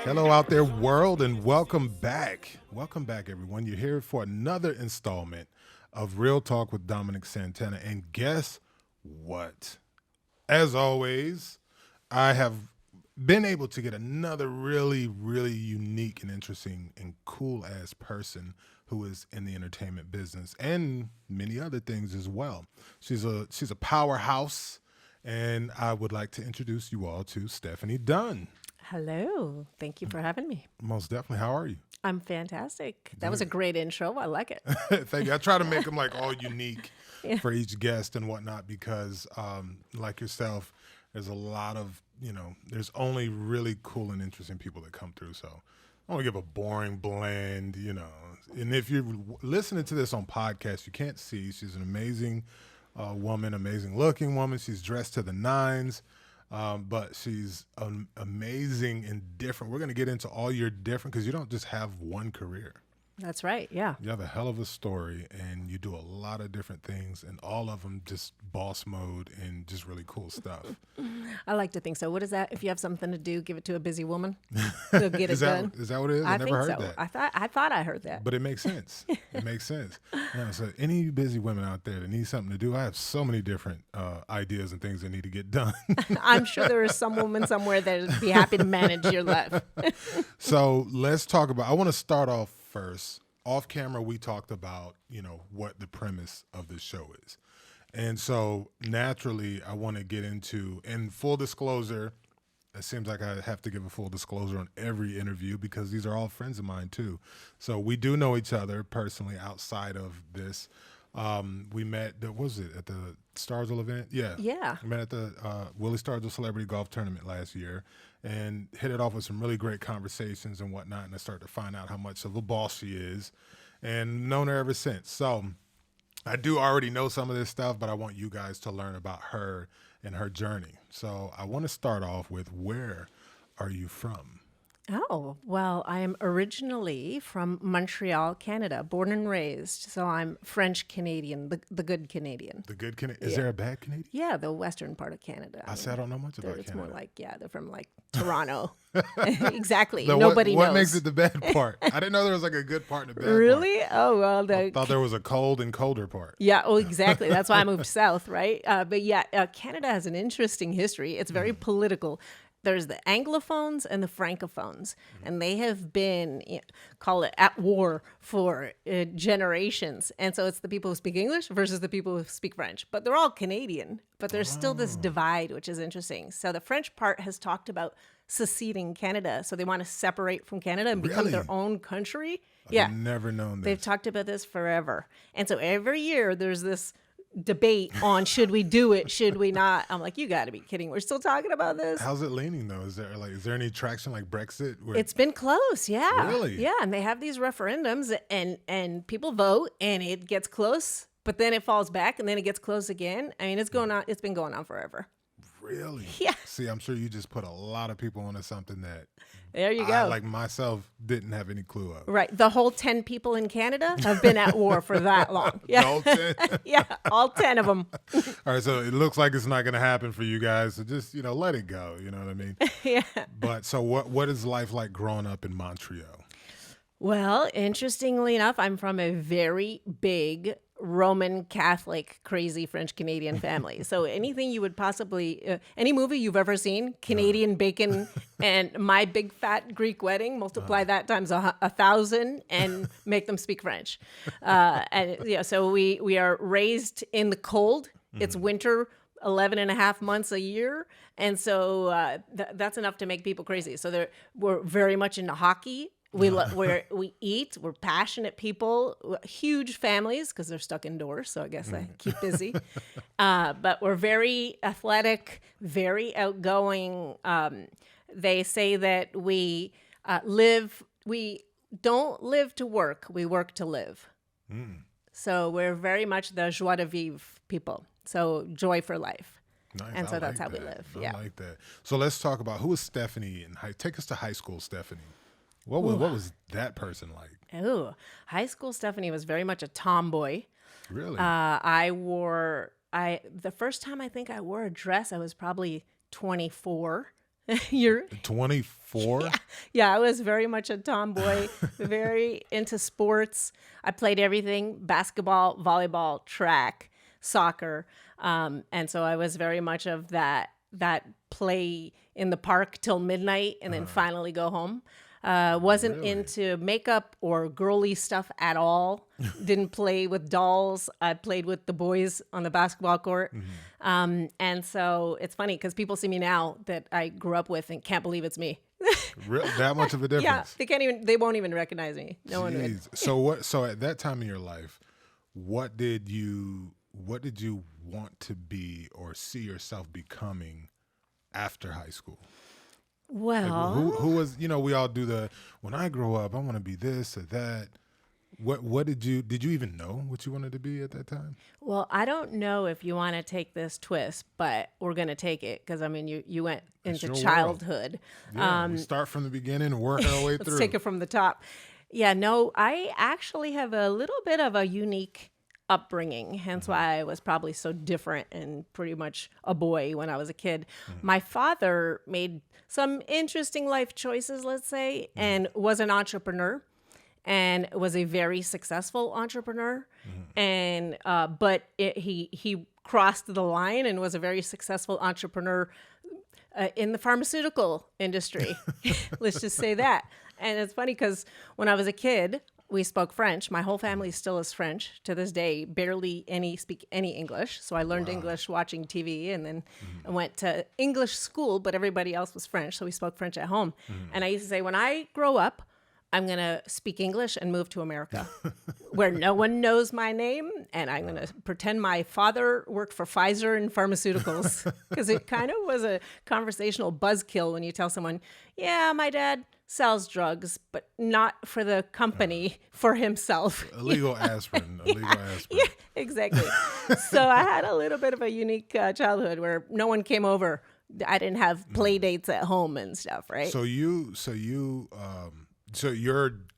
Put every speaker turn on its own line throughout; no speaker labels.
Hello out there, world, and welcome back. Welcome back, everyone. You're here for another installment of Real Talk with Dominic Santana. And guess what? As always, I have been able to get another really, really unique and interesting and cool-ass person who is in the entertainment business and many other things as well. She's a powerhouse, and I would like to introduce you all to Stephanie Dunn.
Hello. Thank you for having me.
Most definitely. How are you?
I'm fantastic. That was a great intro. I like it.
Thank you. I try to make them like all unique for each guest and whatnot because, like yourself, there's a lot of, there's only really cool and interesting people that come through. So I don't want to give a boring blend, And if you're listening to this on podcast, you can't see. She's an amazing woman, amazing looking woman. She's dressed to the nines. But she's amazing and different. We're going to get into all your different, because you don't just have one career.
That's right, yeah.
You have a hell of a story, and you do a lot of different things, and all of them just boss mode and just really cool stuff.
I like to think so. What is that? If you have something to do, give it to a busy woman. They'll get it done.
Is that what it is? I never heard that.
I thought I heard that.
But it makes sense. It makes sense. Yeah, so any busy women out there that need something to do, I have so many different ideas and things that need to get done.
I'm sure there is some woman somewhere that would be happy to manage your life.
So let's talk about, I want to start off first. Off camera, we talked about, what the premise of this show is. And so naturally, I want to get into, and full disclosure, it seems like I have to give a full disclosure on every interview because these are all friends of mine too. So we do know each other personally outside of this. We met, at the Starsville event? Yeah.
Yeah.
We met at the Willie Starsville Celebrity Golf Tournament last year and hit it off with some really great conversations and whatnot. And I started to find out how much of a boss she is and known her ever since. So I do already know some of this stuff, but I want you guys to learn about her and her journey. So I want to start off with, where are you from?
Oh, well, I am originally from Montreal, Canada, born and raised. So I'm French Canadian, the good Canadian.
The good Canadian? Is there a bad Canadian?
Yeah, the western part of Canada.
I don't know much about
it's
Canada.
More like, they're from like Toronto. Exactly. Nobody knows.
What makes it the bad part? I didn't know there was like a good part and a bad part.
Really? Oh, well.
I thought there was a cold and colder part.
Yeah, oh, exactly. That's why I moved south, right? But Canada has an interesting history. It's very political. There's the Anglophones and the Francophones, and they have been, call it, at war for generations. And so it's the people who speak English versus the people who speak French. But they're all Canadian, but there's still this divide, which is interesting. So the French part has talked about seceding Canada. So they want to separate from Canada and become their own country.
I've never known this.
They've talked about this forever. And so every year there's this debate on should we do it, should we not. I'm like, you got to be kidding. We're still talking about this.
How's it leaning though? Is there any traction like Brexit?
It's been close, yeah.
Really?
Yeah, and they have these referendums and people vote and it gets close, but then it falls back and then it gets close again. I mean, it's been going on forever.
Really?
Yeah.
See, I'm sure you just put a lot of people onto something that
there you go.
I, like myself, didn't have any clue of.
Right. The whole 10 people in Canada have been at war for that long. Yeah.
The whole 10?
Yeah, all 10 of them.
All right, so it looks like it's not going to happen for you guys. So just, let it go. You know what I mean?
Yeah.
But so what is life like growing up in Montreal?
Well, interestingly enough, I'm from a very big Roman Catholic, crazy French Canadian family. So anything you would possibly, any movie you've ever seen, Canadian bacon and My Big Fat Greek Wedding, multiply that times 1,000 and make them speak French. So we are raised in the cold. It's winter 11 and a half months a year. And so that's enough to make people crazy. So we're very much into hockey. We eat. We're passionate people, huge families because they're stuck indoors. So I guess I keep busy. But we're very athletic, very outgoing. They say that we don't live to work. We work to live. So we're very much the joie de vivre people. So joy for life.
Nice.
And so that's how we live.
I like that. So let's talk about, who is Stephanie take us to high school, Stephanie. What was that person like?
Oh, high school Stephanie was very much a tomboy.
Really?
I wore the first time I think I wore a dress, I was probably 24. You're
24?
Yeah, I was very much a tomboy, very into sports. I played everything: basketball, volleyball, track, soccer. And so I was very much of that play in the park till midnight and then finally go home. Wasn't
Really?
into makeup or girly stuff at all. Didn't play with dolls. I played with the boys on the basketball court. And so it's funny because people see me now that I grew up with and can't believe it's me.
That much of a difference?
Yeah, they won't even recognize me. No one would.
Jeez. So at that time in your life, what did you want to be or see yourself becoming after high school?
Well,
Who was, we all do when I grow up, I want to be this or that. What did you even know what you wanted to be at that time?
well, I don't know if you want to take this twist, but we're going to take it because, I mean, you went into
your
childhood.
Yeah, we start from the beginning and work our way
Let's
through.
take it from the top. Yeah, no, I actually have a little bit of a unique upbringing, hence why I was probably so different and pretty much a boy when I was a kid. My father made some interesting life choices, let's say, and was an entrepreneur and was a very successful entrepreneur. And he crossed the line and was a very successful entrepreneur in the pharmaceutical industry. Let's just say that. And it's funny because when I was a kid, we spoke French. My whole family still is French to this day. Barely speak any English. So I learned English watching TV, and then I went to English school, but everybody else was French. So we spoke French at home. And I used to say, when I grow up, I'm going to speak English and move to America where no one knows my name. And I'm going to pretend my father worked for Pfizer and pharmaceuticals, because it kind of was a conversational buzzkill when you tell someone, yeah, my dad sells drugs, but not for the company, for himself.
Illegal aspirin.
Yeah, exactly. So I had a little bit of a unique childhood where no one came over. I didn't have play dates at home and stuff, right?
So your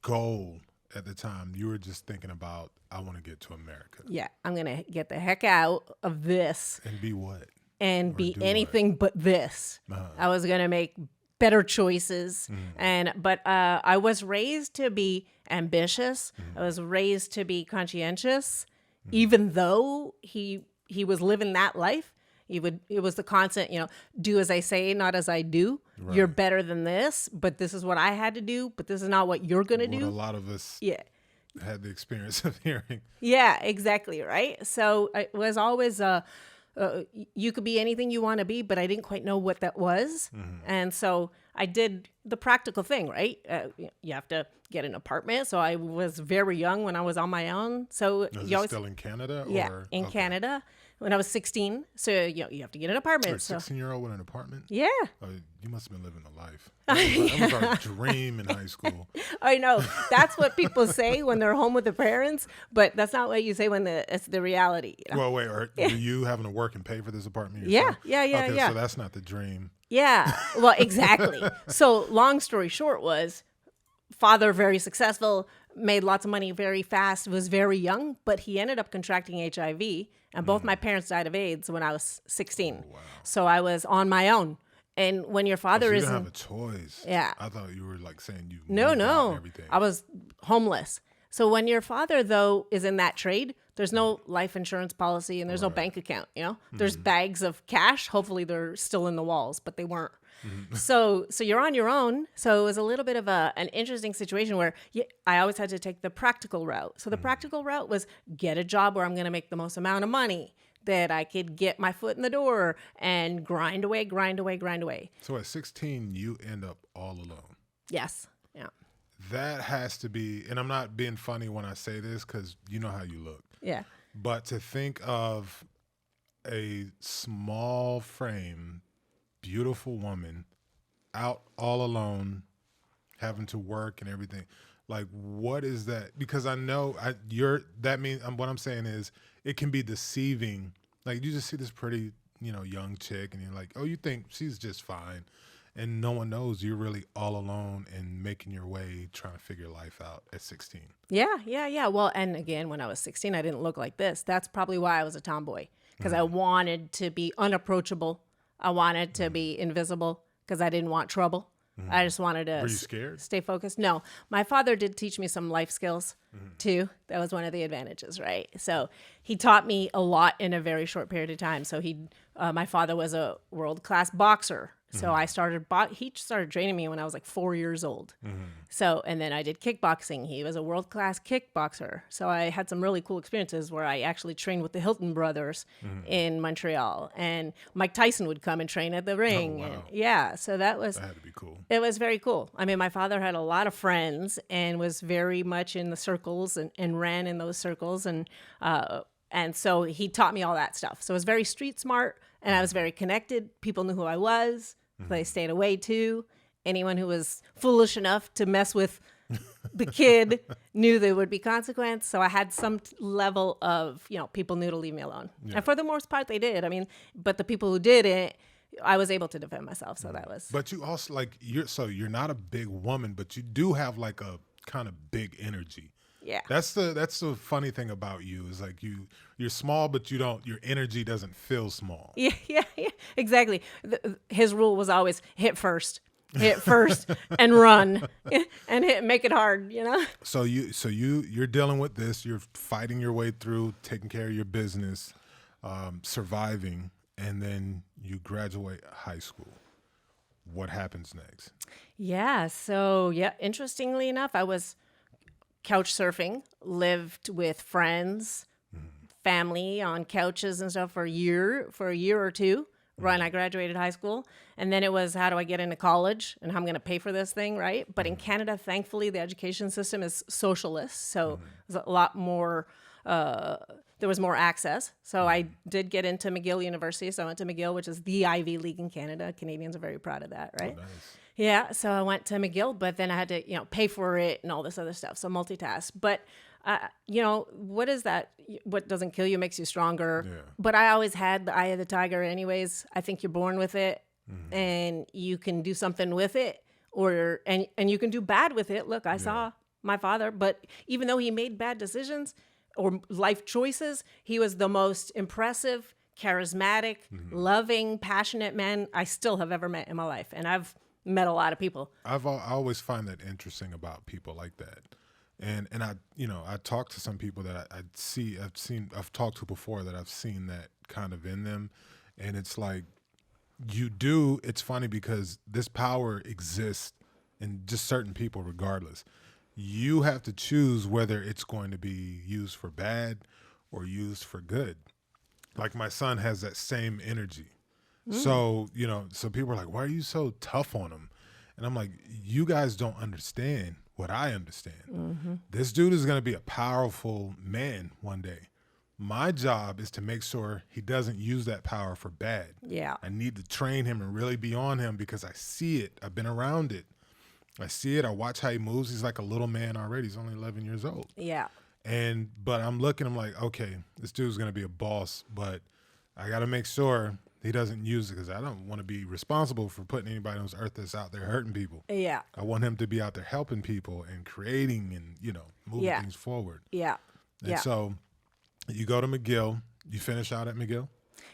goal at the time, you were just thinking about, I want to get to America.
Yeah, I'm going to get the heck out of this.
And be what?
And be anything but this. I was going to make better choices. But I was raised to be ambitious. I was raised to be conscientious. Even though he was living that life, it was the constant, do as I say, not as I do. Right. You're better than this, but this is what I had to do, but this is not what you're going to do.
A lot of us had the experience of hearing.
Yeah, exactly. Right. So it was always you could be anything you want to be, but I didn't quite know what that was. And so I did the practical thing, right? You have to get an apartment. So I was very young when I was on my own. So
still in Canada?
Yeah, in Canada. When I was 16, so you have to get an apartment.
You're a 16-year-old with an apartment?
Yeah.
Oh, you must have been living the life. That was our dream in high school.
I know. That's what people say when they're home with their parents, but that's not what you say when it's the reality.
Well, wait, were you having to work and pay for this apartment yourself?
Yeah. Okay,
so that's not the dream.
Yeah, well, exactly. So long story short was, father very successful, made lots of money very fast, was very young, but he ended up contracting HIV, and both my parents died of AIDS when I was 16. Oh, wow. So I was on my own. And when your father
you didn't have a choice.
Yeah.
I thought you were like saying you
No.
Everything.
I was homeless. So when your father, though, is in that trade, there's no life insurance policy and there's no bank account, There's bags of cash. Hopefully they're still in the walls, but they weren't. So you're on your own. So it was a little bit of an interesting situation where I always had to take the practical route. So the practical route was get a job where I'm going to make the most amount of money that I could get my foot in the door and grind away.
So at 16, you end up all alone.
Yes. Yeah.
That has to be, and I'm not being funny when I say this because you know how you look.
Yeah.
But to think of a small frame, beautiful woman out all alone, having to work and everything. Like, what is that? Because I know what I'm saying is it can be deceiving. Like, you just see this pretty, young chick and you're like, oh, you think she's just fine. And no one knows you're really all alone and making your way, trying to figure life out at 16.
Yeah. Well, and again, when I was 16, I didn't look like this. That's probably why I was a tomboy. because I wanted to be unapproachable. I wanted to be invisible because I didn't want trouble. I just wanted to
Were you scared?
stay focused. No, my father did teach me some life skills too. That was one of the advantages, right? So he taught me a lot in a very short period of time. So my father was a world-class boxer. So he started training me when I was like 4 years old. So, and then I did kickboxing. He was a world-class kickboxer. So I had some really cool experiences where I actually trained with the Hilton brothers in Montreal, and Mike Tyson would come and train at the ring.
wow.
And yeah, so that
That had to be cool.
it was very cool. I mean, my father had a lot of friends and was very much in the circles and ran in those circles. And so he taught me all that stuff. So I was very street smart and I was very connected. People knew who I was. So they stayed away too. Anyone who was foolish enough to mess with the kid knew there would be consequence. So I had some level of, people knew to leave me alone.
Yeah.
And for the most part, they did. I mean, but the people who didn't, I was able to defend myself. So that was.
But you also you're not a big woman, but you do have like a kind of big energy.
Yeah.
That's the funny thing about you is like you're small, but your energy doesn't feel small.
Yeah, exactly. His rule was always hit first and run and make it hard,
So you're dealing with this. You're fighting your way through, taking care of your business, surviving, and then you graduate high school. What happens next?
Yeah. So interestingly enough, I was couch surfing, lived with friends, family on couches and stuff for a year or two when I graduated high school. And then it was, how do I get into college and how I'm going to pay for this thing, right? But in Canada, thankfully, the education system is socialist. So there's a lot more, there was more access. So I did get into McGill University. So I went to McGill, which is the Ivy League in Canada. Canadians are very proud of that, right?
Oh, nice.
Yeah, so I went to McGill, but then I had to, pay for it and all this other stuff. So multitask. But, what is that? What doesn't kill you makes you stronger.
Yeah.
But I always had the eye of the tiger anyways. I think you're born with it and you can do something with it and you can do bad with it. Look, I saw my father, but even though he made bad decisions or life choices, he was the most impressive, charismatic, loving, passionate man I still have ever met in my life. And I've met a lot of people.
I always find that interesting about people like that, and I talk to some people that I've talked to before that I've seen that kind of in them, and it's like it's funny because this power exists in just certain people regardless. You have to choose whether it's going to be used for bad or used for good. Like my son has that same energy. So, so people are like, why are you so tough on him? And I'm like, you guys don't understand what I understand. This dude is going to be a powerful man one day. My job is to make sure he doesn't use that power for bad.
Yeah.
I need to train him and really be on him because I see it. I've been around it. I see it. I watch how he moves. He's like a little man already. He's only 11 years old.
Yeah.
But I'm like, okay, this dude's going to be a boss, but I got to make sure he doesn't use it because I don't want to be responsible for putting anybody on this earth that's out there hurting people.
Yeah.
I want him to be out there helping people and creating and, moving things forward.
Yeah.
And so you go to McGill. You finish out at McGill?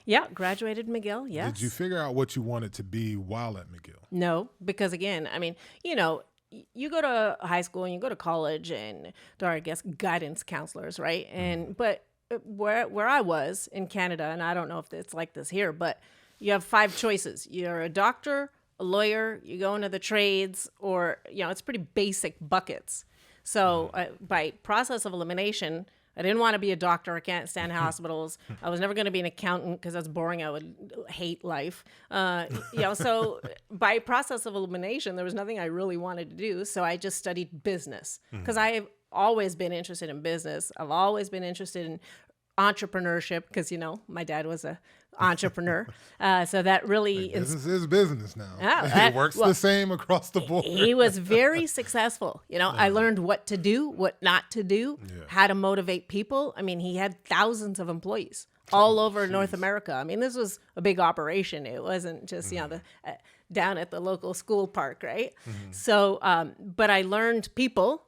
Yeah. Graduated McGill. Yes.
Did you figure out what you wanted to be while at McGill?
No, because again, I mean, you go to high school and you go to college and there are, I guess, guidance counselors, right? But where I was in Canada, and I don't know if it's like this here, but you have 5 choices. You're a doctor, a lawyer, you go into the trades, or, it's pretty basic buckets. So by process of elimination, I didn't want to be a doctor. I can't stand hospitals. I was never going to be an accountant because that's boring. I would hate life. So by process of elimination, there was nothing I really wanted to do. So I just studied business because I've always been interested in business. I've always been interested in entrepreneurship because, my dad was a entrepreneur. So that really
business is business now. It works the same across the board.
He was very successful. I learned what to do, what not to do, how to motivate people. I mean, he had thousands of employees all over North America. I mean, this was a big operation. It wasn't just, down at the local school park, right? So, but I learned people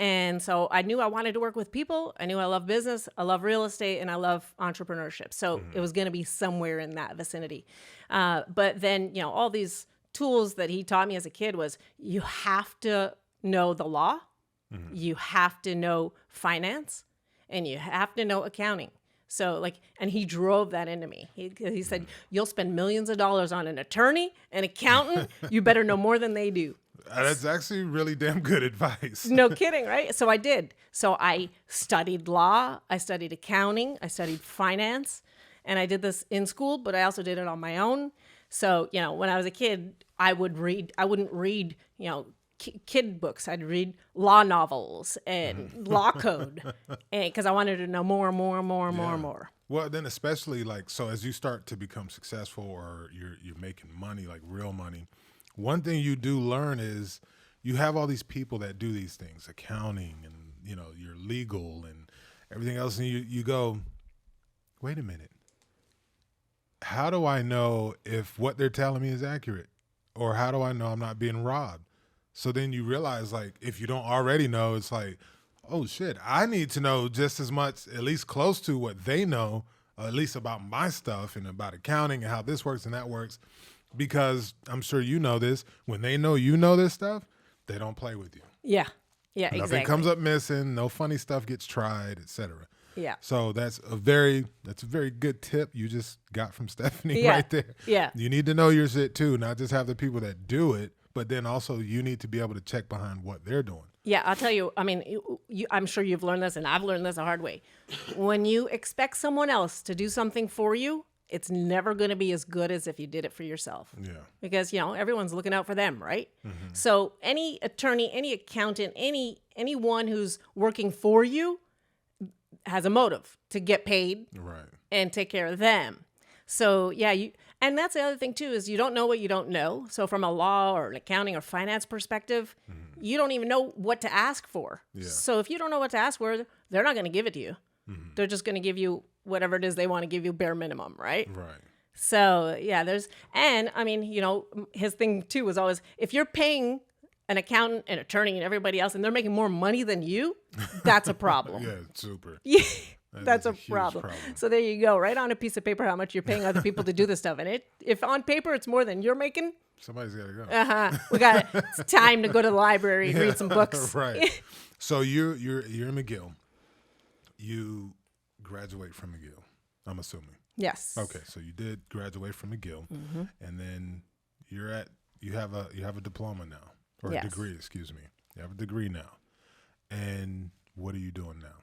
And so I knew I wanted to work with people. I knew I love business. I love real estate, and I love entrepreneurship. So it was going to be somewhere in that vicinity. But then, all these tools that he taught me as a kid was you have to know the law, you have to know finance, and you have to know accounting. So and he drove that into me. He said, you'll spend millions of dollars on an attorney, an accountant. You better know more than they do.
That's actually really damn good advice.
No kidding, right? So I did. So I studied law, I studied accounting, I studied finance, and I did this in school, but I also did it on my own. So, when I was a kid, I wouldn't read, kid books. I'd read law novels and law code, and because I wanted to know more and more and more and more and more.
Well, then especially so as you start to become successful or you're making money, like real money, one thing you do learn is you have all these people that do these things, accounting and, you're legal and everything else. And you go, wait a minute. How do I know if what they're telling me is accurate? Or how do I know I'm not being robbed? So then you realize, if you don't already know, it's like, oh, shit, I need to know just as much, at least close to what they know, at least about my stuff and about accounting and how this works and that works. Because I'm sure you know this, when they know you know this stuff, they don't play with you.
Yeah. Yeah, exactly.
Nothing comes up missing, no funny stuff gets tried, etc.
Yeah.
So that's a very good tip you just got from Stephanie right there.
Yeah.
You need to know your shit too, not just have the people that do it, but then also you need to be able to check behind what they're doing.
Yeah, I'll tell you, I'm sure you've learned this, and I've learned this the hard way. When you expect someone else to do something for you, it's never going to be as good as if you did it for yourself.
Yeah.
Because, everyone's looking out for them, right? Mm-hmm. So any attorney, any accountant, anyone who's working for you has a motive to get paid and take care of them. So, and that's the other thing, too, is you don't know what you don't know. So from a law or an accounting or finance perspective, you don't even know what to ask for. Yeah. So if you don't know what to ask for, they're not going to give it to you. Mm-hmm. They're just going to give you whatever it is they want to give you, bare minimum, right?
Right.
So, his thing, too, was always, if you're paying an accountant, an attorney, and everybody else, and they're making more money than you, that's a problem.
Yeah, super.
Yeah. That's a problem. So there you go. Write on a piece of paper how much you're paying other people to do this stuff. And if on paper it's more than you're making,
somebody's got to go.
It's time to go to the library and read some books.
Right. So you're in McGill. You graduate from McGill, I'm assuming.
Yes.
Okay, so you did graduate from McGill, and then you have a diploma now, or a degree, excuse me. You have a degree now, and what are you doing now?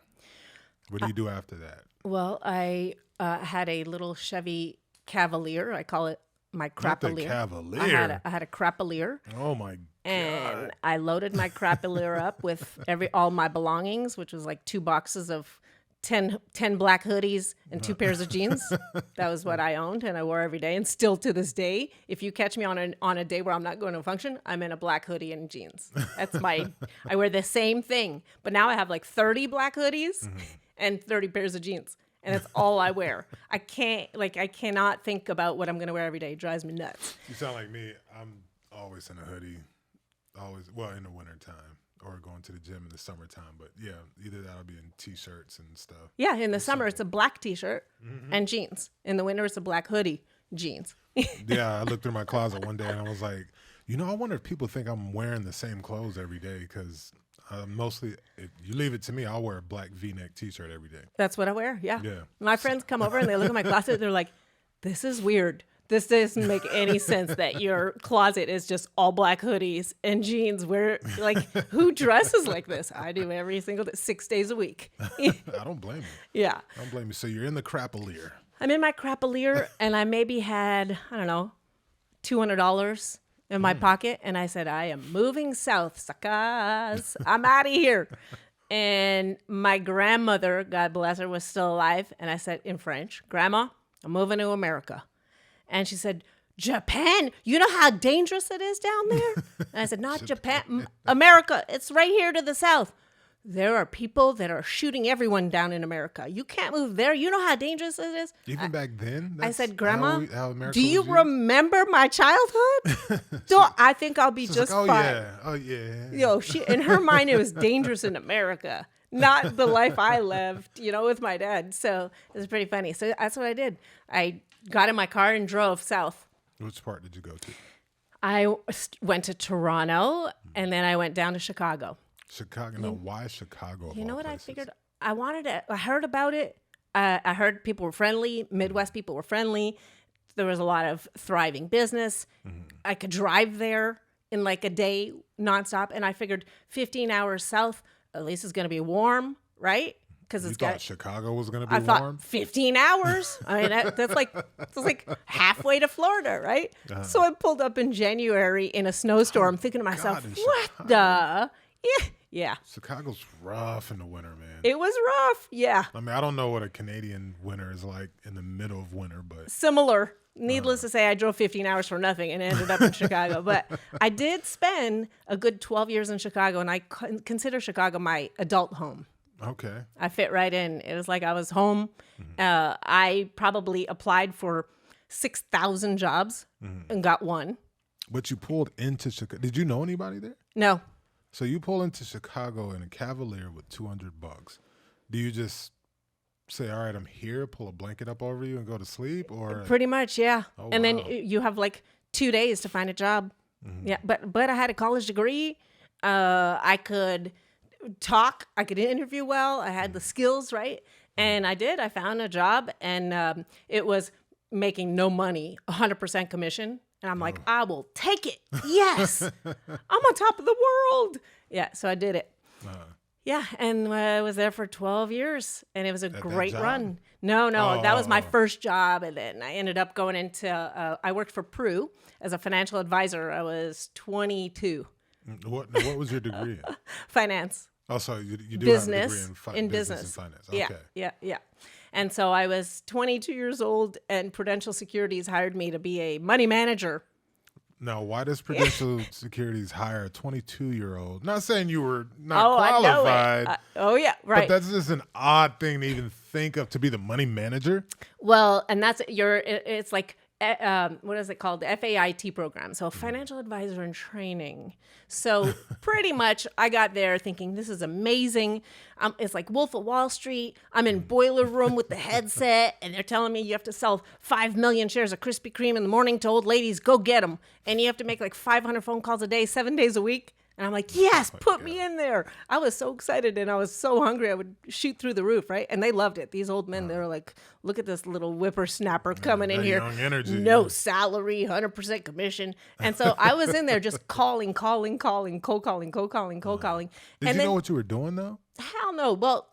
What do you do after that?
Well, I had a little Chevy Cavalier. I call it my Crapalier.
Not the Cavalier.
I had a Crapalier.
Oh my God!
And I loaded my Crapalier up with all my belongings, which was like 2 boxes of 10 black hoodies and 2 pairs of jeans. That was what I owned, and I wore every day. And still to this day, if you catch me on a day where I'm not going to a function, I'm in a black hoodie and jeans. That's I wear the same thing. But now I have like 30 black hoodies and 30 pairs of jeans. And that's all I wear. I cannot think about what I'm going to wear every day. It drives me nuts.
You sound like me. I'm always in a hoodie, in the wintertime. Or going to the gym in the summertime. But yeah, either that or be in T-shirts and stuff.
Yeah, in the summer, it's a black T-shirt and jeans. In the winter, it's a black hoodie, jeans.
Yeah, I looked through my closet one day and I was like, I wonder if people think I'm wearing the same clothes every day because mostly, if you leave it to me, I'll wear a black V-neck T-shirt every day.
That's what I wear, yeah. My friends come over and they look at my closet. They're like, this is weird. This doesn't make any sense that your closet is just all black hoodies and jeans. Who dresses like this? I do every single day, 6 days a week.
I don't blame you.
Yeah.
I don't blame you. So you're in the Crapalier.
I'm in my Crapalier, and I maybe had, $200 in my pocket. And I said, I am moving south, suckers. I'm out of here. And my grandmother, God bless her, was still alive. And I said in French, Grandma, I'm moving to America. And she said, Japan? You know how dangerous it is down there? And I said, not Japan. America. It's right here to the south. there are people that are shooting everyone down in America. You can't move there. You know how dangerous it is?
Even back then?
I said, Grandma,
how America
do you
was used?
remember my childhood? So I think I'll be just
like,
fine.
Oh, yeah.
In her mind, it was dangerous in America, not the life I lived, with my dad. So it was pretty funny. So that's what I did. I got in my car and drove south.
Which part did you go to?
I went to Toronto, and then I went down to Chicago.
Chicago. No, why Chicago?
You know what
places?
I figured? I heard about it. I heard people were friendly. Midwest people were friendly. There was a lot of thriving business. I could drive there in like a day nonstop. And I figured 15 hours south, at least it's going to be warm, right? Because
You
it's
thought
got.
Chicago was going to be
I
warm?
thought 15 hours. I mean, that's like halfway to Florida, right? So I pulled up in January in a snowstorm, thinking to myself,
in
what the? Yeah.
Chicago's rough in the winter, man.
It was rough. Yeah.
I mean, I don't know what a Canadian winter is like in the middle of winter, but
Similar. Needless to say, I drove 15 hours for nothing and ended up in Chicago. But I did spend a good 12 years in Chicago, and I consider Chicago my adult home.
okay.
I fit right in. It was like I was home. I probably applied for 6,000 jobs and got one.
But you pulled into Chicago. Did you know anybody there?
No.
So you pull into Chicago in a Cavalier with $200. Do you just say, all right, I'm here, pull a blanket up over you and go to sleep? Or
Pretty much, yeah.
Oh,
and then
wow.
you have like 2 days to find a job. Yeah, but I had a college degree. I could talk. I could interview well. I had the skills, right? And I did. I found a job, and it was making no money, 100% commission. And I'm like, I will take it. Yes. I'm on top of the world. Yeah, so I did it. Yeah, and I was there for 12 years, and it was a great
job?
run. No, that was my first job, and then I ended up going into, I worked for Pru as a financial advisor. I was 22.
What was your degree in?
Finance.
Oh, so you do
Business.
have a degree in business and finance. Okay.
Yeah. And so I was 22 years old, and Prudential Securities hired me to be a money manager.
Now, why does Prudential Securities hire a 22-year-old? Not saying you were not
I know
qualified.
it. Yeah, right.
But that's just an odd thing to even think of, to be the money manager.
Well, and it's like, what is it called? The FAIT program. So financial advisor in training. So pretty much I got there thinking, this is amazing. It's like Wolf of Wall Street. I'm in boiler room with the headset, and they're telling me you have to sell 5 million shares of Krispy Kreme in the morning to old ladies. Go get them. And you have to make like 500 phone calls a day, 7 days a week. And I'm like, yes, put me in there. I was so excited, and I was so hungry. I would shoot through the roof, right? And they loved it. These old men, they were like, look at this little whippersnapper coming in
that
here.
young energy,
No
yeah.
salary, 100% commission. And so I was in there just calling, cold calling.
Did you know what you were doing, though?
Hell no. Well,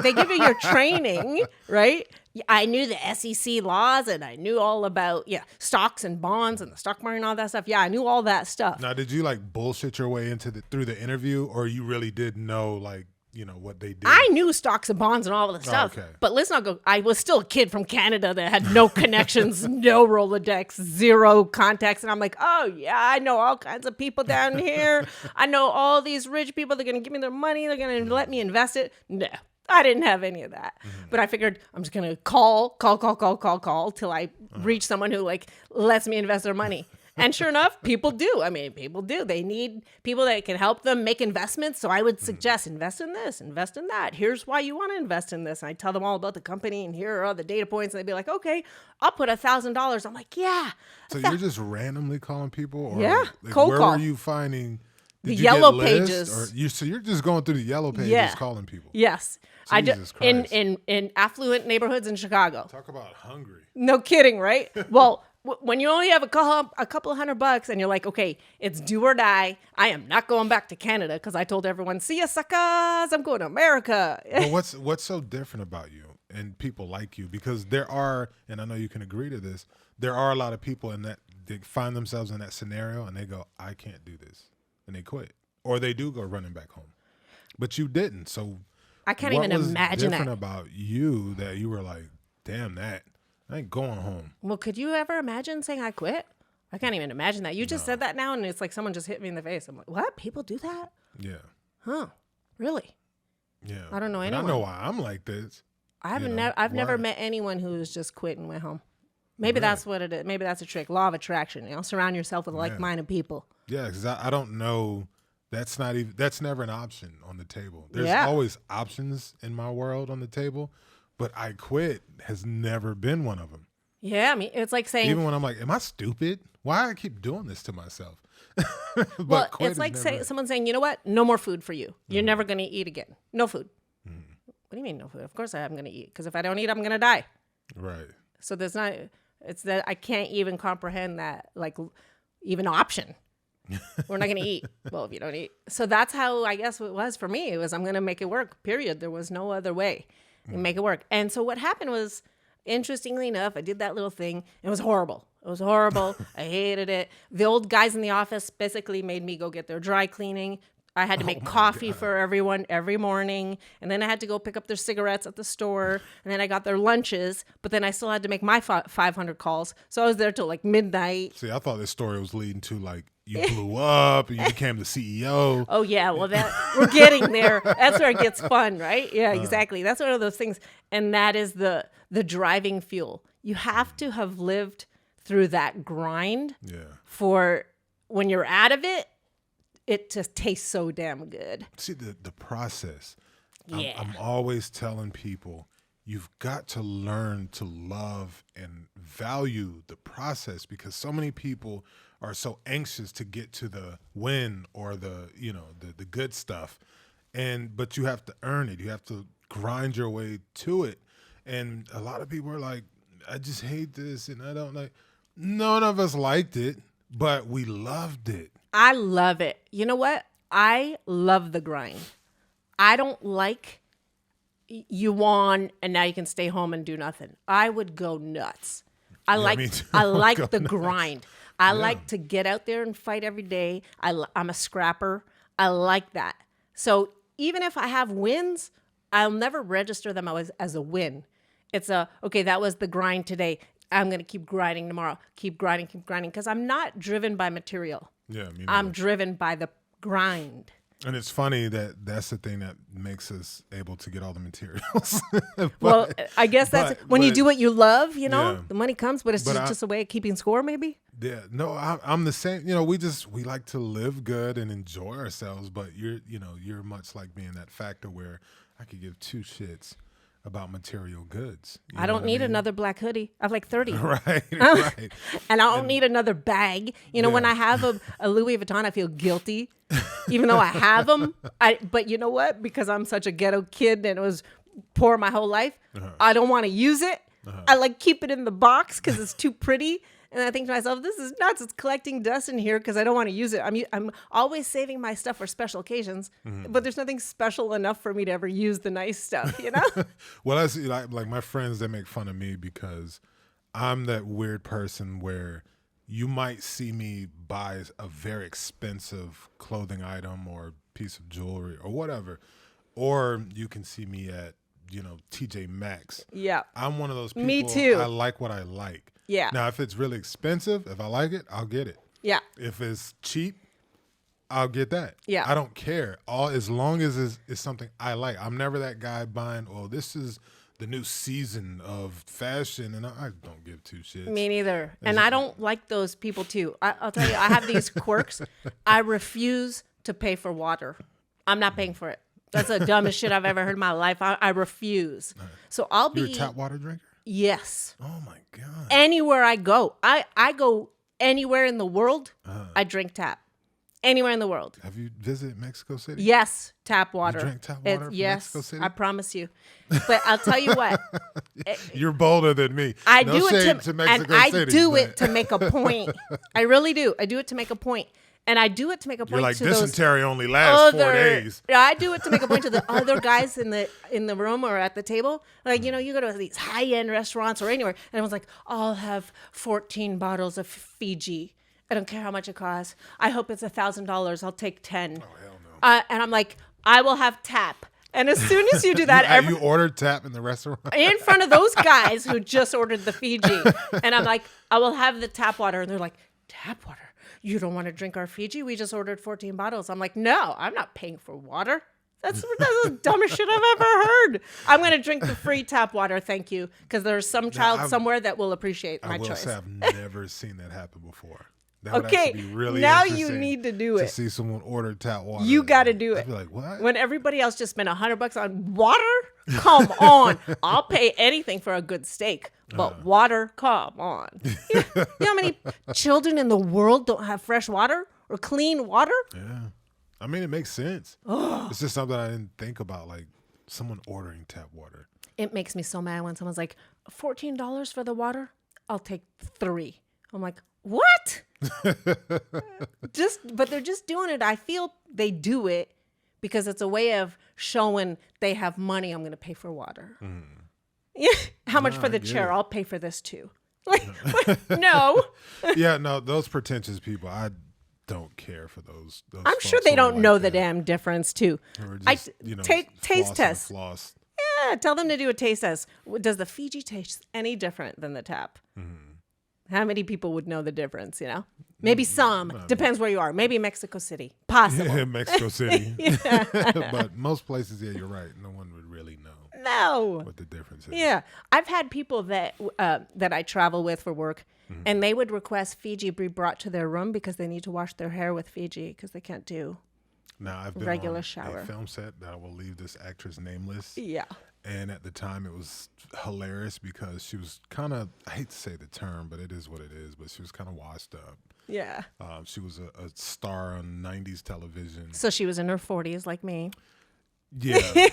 they give you your training, right? I knew the SEC laws, and I knew all about stocks and bonds and the stock market and all that stuff. Yeah, I knew all that stuff.
Now, did you like bullshit your way through the interview, or you really did know what they did?
I knew stocks and bonds and all of the stuff.
okay.
But let's not go. I was still a kid from Canada that had no connections, no Rolodex, zero contacts. And I'm like, oh, yeah, I know all kinds of people down here. I know all these rich people. They're going to give me their money. They're going to let me invest it. No, I didn't have any of that. But I figured I'm just going to call till I reach someone who lets me invest their money. And sure enough, people do. I mean, people do. They need people that can help them make investments. So I would suggest invest in this, invest in that. Here's why you want to invest in this. And I tell them all about the company, and here are all the data points. And they'd be like, okay, I'll put $1,000. I'm like, yeah.
So you're just randomly calling people? Or
Yeah, cold
where
call.
were you finding
The
did you
yellow
get lists,
pages.
Or so you're just going through the yellow pages
Yeah.
calling people?
Yes.
Jesus Christ.
In affluent neighborhoods in Chicago.
Talk about hungry.
No kidding, right? Well, when you only have a couple $100 and you're like, okay, it's do or die. I am not going back to Canada because I told everyone, see ya, suckers, I'm going to America.
But what's so different about you and people like you? Because there are, and I know you can agree to this, there are a lot of people in that they find themselves in that scenario and they go, I can't do this, and they quit, or they do go running back home. But you didn't, so
I can't even imagine
What was different
that.
about you that you were like, damn that, I ain't going home?
Well, could you ever imagine saying I quit? I can't even imagine that. You just said that now, and it's like someone just hit me in the face. I'm like, what? People do that?
Yeah.
Huh? Really?
Yeah.
I don't know
But
anyone.
I know why I'm like this.
I've
You know,
never
why?
met anyone who's just quit and went home. Maybe
Really?
that's what it is. Maybe that's a trick. Law of attraction. Surround yourself with like-minded people.
Yeah, because I don't know. That's never an option on the table. There's
Yeah.
always options in my world on the table, but I quit has never been one of them.
Yeah, I mean, it's like saying,
Even when I'm like, am I stupid? Why do I keep doing this to myself? But
well,
quit
it's
is
like
never it.
someone saying, you know what? No more food for you. You're never going to eat again. No food. What do you mean no food? Of course I'm going to eat, because if I don't eat, I'm going to die.
Right.
So it's that I can't even comprehend that, like, even option. We're not going to eat. Well, if you don't eat. So that's how I guess it was for me. It was, I'm going to make it work, period. There was no other way to make it work. And so what happened was, interestingly enough, I did that little thing. It was horrible. It was horrible. I hated it. The old guys in the office basically made me go get their dry cleaning. I had to make coffee for everyone every morning. And then I had to go pick up their cigarettes at the store. And then I got their lunches. But then I still had to make my 500 calls. So I was there till like midnight.
See, I thought this story was leading to like you blew up and you became the CEO.
Oh, yeah. Well, we're getting there. That's where it gets fun, right? Yeah, exactly. That's one of those things. And that is the driving fuel. You have to have lived through that grind for when you're out of it. It just tastes so damn good.
See, the process.
Yeah.
I'm always telling people, you've got to learn to love and value the process, because so many people are so anxious to get to the win or the good stuff. But you have to earn it. You have to grind your way to it. And a lot of people are like, I just hate this and I don't like. None of us liked it, but we loved it.
I love it. You know what? I love the grind. I don't like you won and now you can stay home and do nothing. I would go nuts. I like the grind. I like to get out there and fight every day. I'm a scrapper. I like that. So even if I have wins, I'll never register them as a win. It's okay, that was the grind today. I'm going to keep grinding tomorrow. Keep grinding, because I'm not driven by material.
Yeah, me neither.
I'm driven by the grind.
And it's funny that that's the thing that makes us able to get all the materials.
Well, I guess that's when you do what you love,
Yeah.
the money comes, but it's just a way of keeping score, maybe.
Yeah, no, I'm the same. We like to live good and enjoy ourselves, but you're much like me in that factor where I could give two shits about material goods.
I don't need another black hoodie. I have like 30.
Right.
And I don't need another bag. When I have a Louis Vuitton, I feel guilty, even though I have them. But you know what? Because I'm such a ghetto kid and it was poor my whole life, I don't want to use it. I keep it in the box because it's too pretty. And I think to myself, this is nuts. It's collecting dust in here because I don't want to use it. I'm always saving my stuff for special occasions, but there's nothing special enough for me to ever use the nice stuff,
Well, I see, like my friends, they make fun of me because I'm that weird person where you might see me buy a very expensive clothing item or piece of jewelry or whatever, or you can see me at TJ Maxx.
Yeah.
I'm one of those people.
Me too.
I like what I like.
Yeah.
Now, if it's really expensive, if I like it, I'll get it.
Yeah.
If it's cheap, I'll get that.
Yeah.
I don't care. As long as it's something I like. I'm never that guy buying, this is the new season of fashion, and I don't give two shits.
Me neither. And I don't like those people too. I'll tell you, I have these quirks. I refuse to pay for water. I'm not paying for it. That's the dumbest shit I've ever heard in my life. I refuse. So I'll be...
You're a tap water drinker?
Yes.
Oh, my God.
Anywhere I go. I go anywhere in the world, I drink tap. Anywhere in the world.
Have you visited Mexico City?
Yes, tap water.
You drink tap water from Mexico City?
I promise you. But I'll tell you what.
You're bolder than me.
I
no
do it
shade to Mexico
and I
City,
do
but...
it to make a point. I really do. I do it to make a point. And I do it to make a point
You're like,
to those
dysentery only lasts 4 days.
Yeah, I do it to make a point to the other guys in the room or at the table. Like, you go to these high-end restaurants or anywhere, and everyone's like, I'll have 14 bottles of Fiji. I don't care how much it costs. I hope it's $1,000. I'll take 10.
Oh, hell no.
And I'm like, I will have tap. And as soon as you do that,
you ordered tap in the restaurant?
in front of those guys who just ordered the Fiji. And I'm like, I will have the tap water. And they're like, tap water? You don't want to drink our Fiji? We just ordered 14 bottles. I'm like, no, I'm not paying for water. That's the dumbest shit I've ever heard. I'm going to drink the free tap water, thank you, because there's some child somewhere that will appreciate my choice.
Say I've never seen that happen before. That would
Okay,
actually be really
now
interesting
you need to do it.
To see someone order tap water.
You got to do it.
I'd be like, what?
When everybody else just spent $100 on water? Come on. I'll pay anything for a good steak, but water, come on. You know how many children in the world don't have fresh water or clean water?
Yeah. I mean, it makes sense. It's just something I didn't think about, like someone ordering tap water.
It makes me so mad when someone's like, $14 for the water? I'll take 3. I'm like, what? But they're just doing it. I feel they do it because it's a way of showing they have money. I'm going to pay for water. Yeah. How much for the chair? I'll pay for this too. Like, no.
Yeah, no, those pretentious people, I don't care for those
I'm sure they don't know the damn difference too.
Just,
taste test.
Floss.
Yeah, tell them to do a taste test. Does the Fiji taste any different than the tap? How many people would know the difference, Maybe some. Depends where you are. Maybe Mexico City. Possible.
Yeah, Mexico City. But most places, yeah, you're right. No one would really know what the difference is.
Yeah. I've had people that I travel with for work, and they would request Fiji be brought to their room because they need to wash their hair with Fiji because they can't do
I've been
regular
on
shower.
A film set that I will leave this actress nameless.
Yeah.
And at the time, it was hilarious because she was kind of, I hate to say the term, but it is what it is, but she was kind of washed up.
Yeah.
She was a star on 90s television.
So she was in her 40s like me.
Yeah. I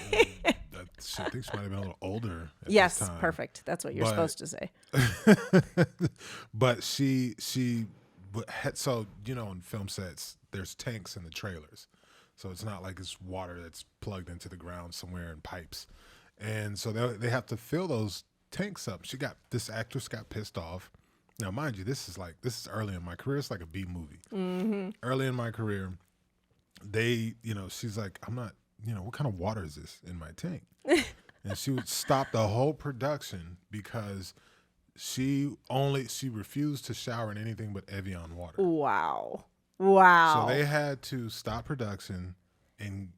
think she might have been a little older at this time.
Perfect. That's what you're supposed to say.
But so, on film sets, there's tanks in the trailers. So it's not like it's water that's plugged into the ground somewhere in pipes. And so they have to fill those tanks up. This actress got pissed off. Now, mind you, this is early in my career. It's like a B movie. Mm-hmm. Early in my career, she's like, I'm not, what kind of water is this in my tank? And she would stop the whole production because she refused to shower in anything but Evian water.
Wow.
So they had to stop production, and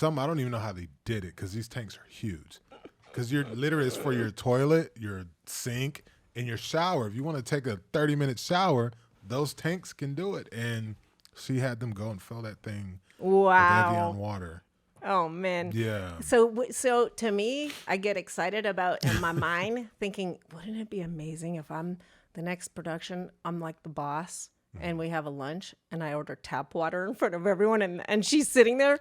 I don't even know how they did it because these tanks are huge. Because it's for your toilet, your sink, and your shower. If you want to take a 30-minute shower, those tanks can do it. And she had them go and fill that thing with Evian water.
Oh, man.
Yeah.
So to me, I get excited about in my mind thinking, wouldn't it be amazing if I'm the next production, I'm like the boss and we have a lunch and I order tap water in front of everyone and she's sitting there.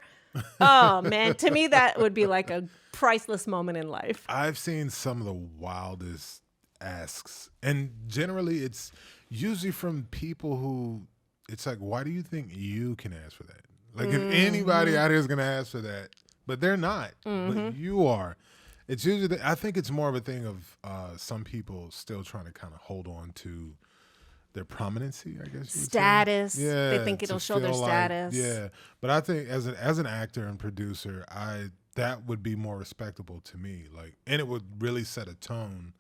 Oh, man. To me, that would be like a priceless moment in life.
I've seen some of the wildest asks. And generally, it's usually from people who it's like, why do you think you can ask for that? Like if anybody out here is going to ask for that, but they're not, but you are. It's usually, I think it's more of a thing of some people still trying to kind of hold on to their prominency, I guess.
Status.
Yeah.
They think it'll show their status.
Yeah. But I think as an actor and producer, that would be more respectable to me. Like, and it would really set a tone.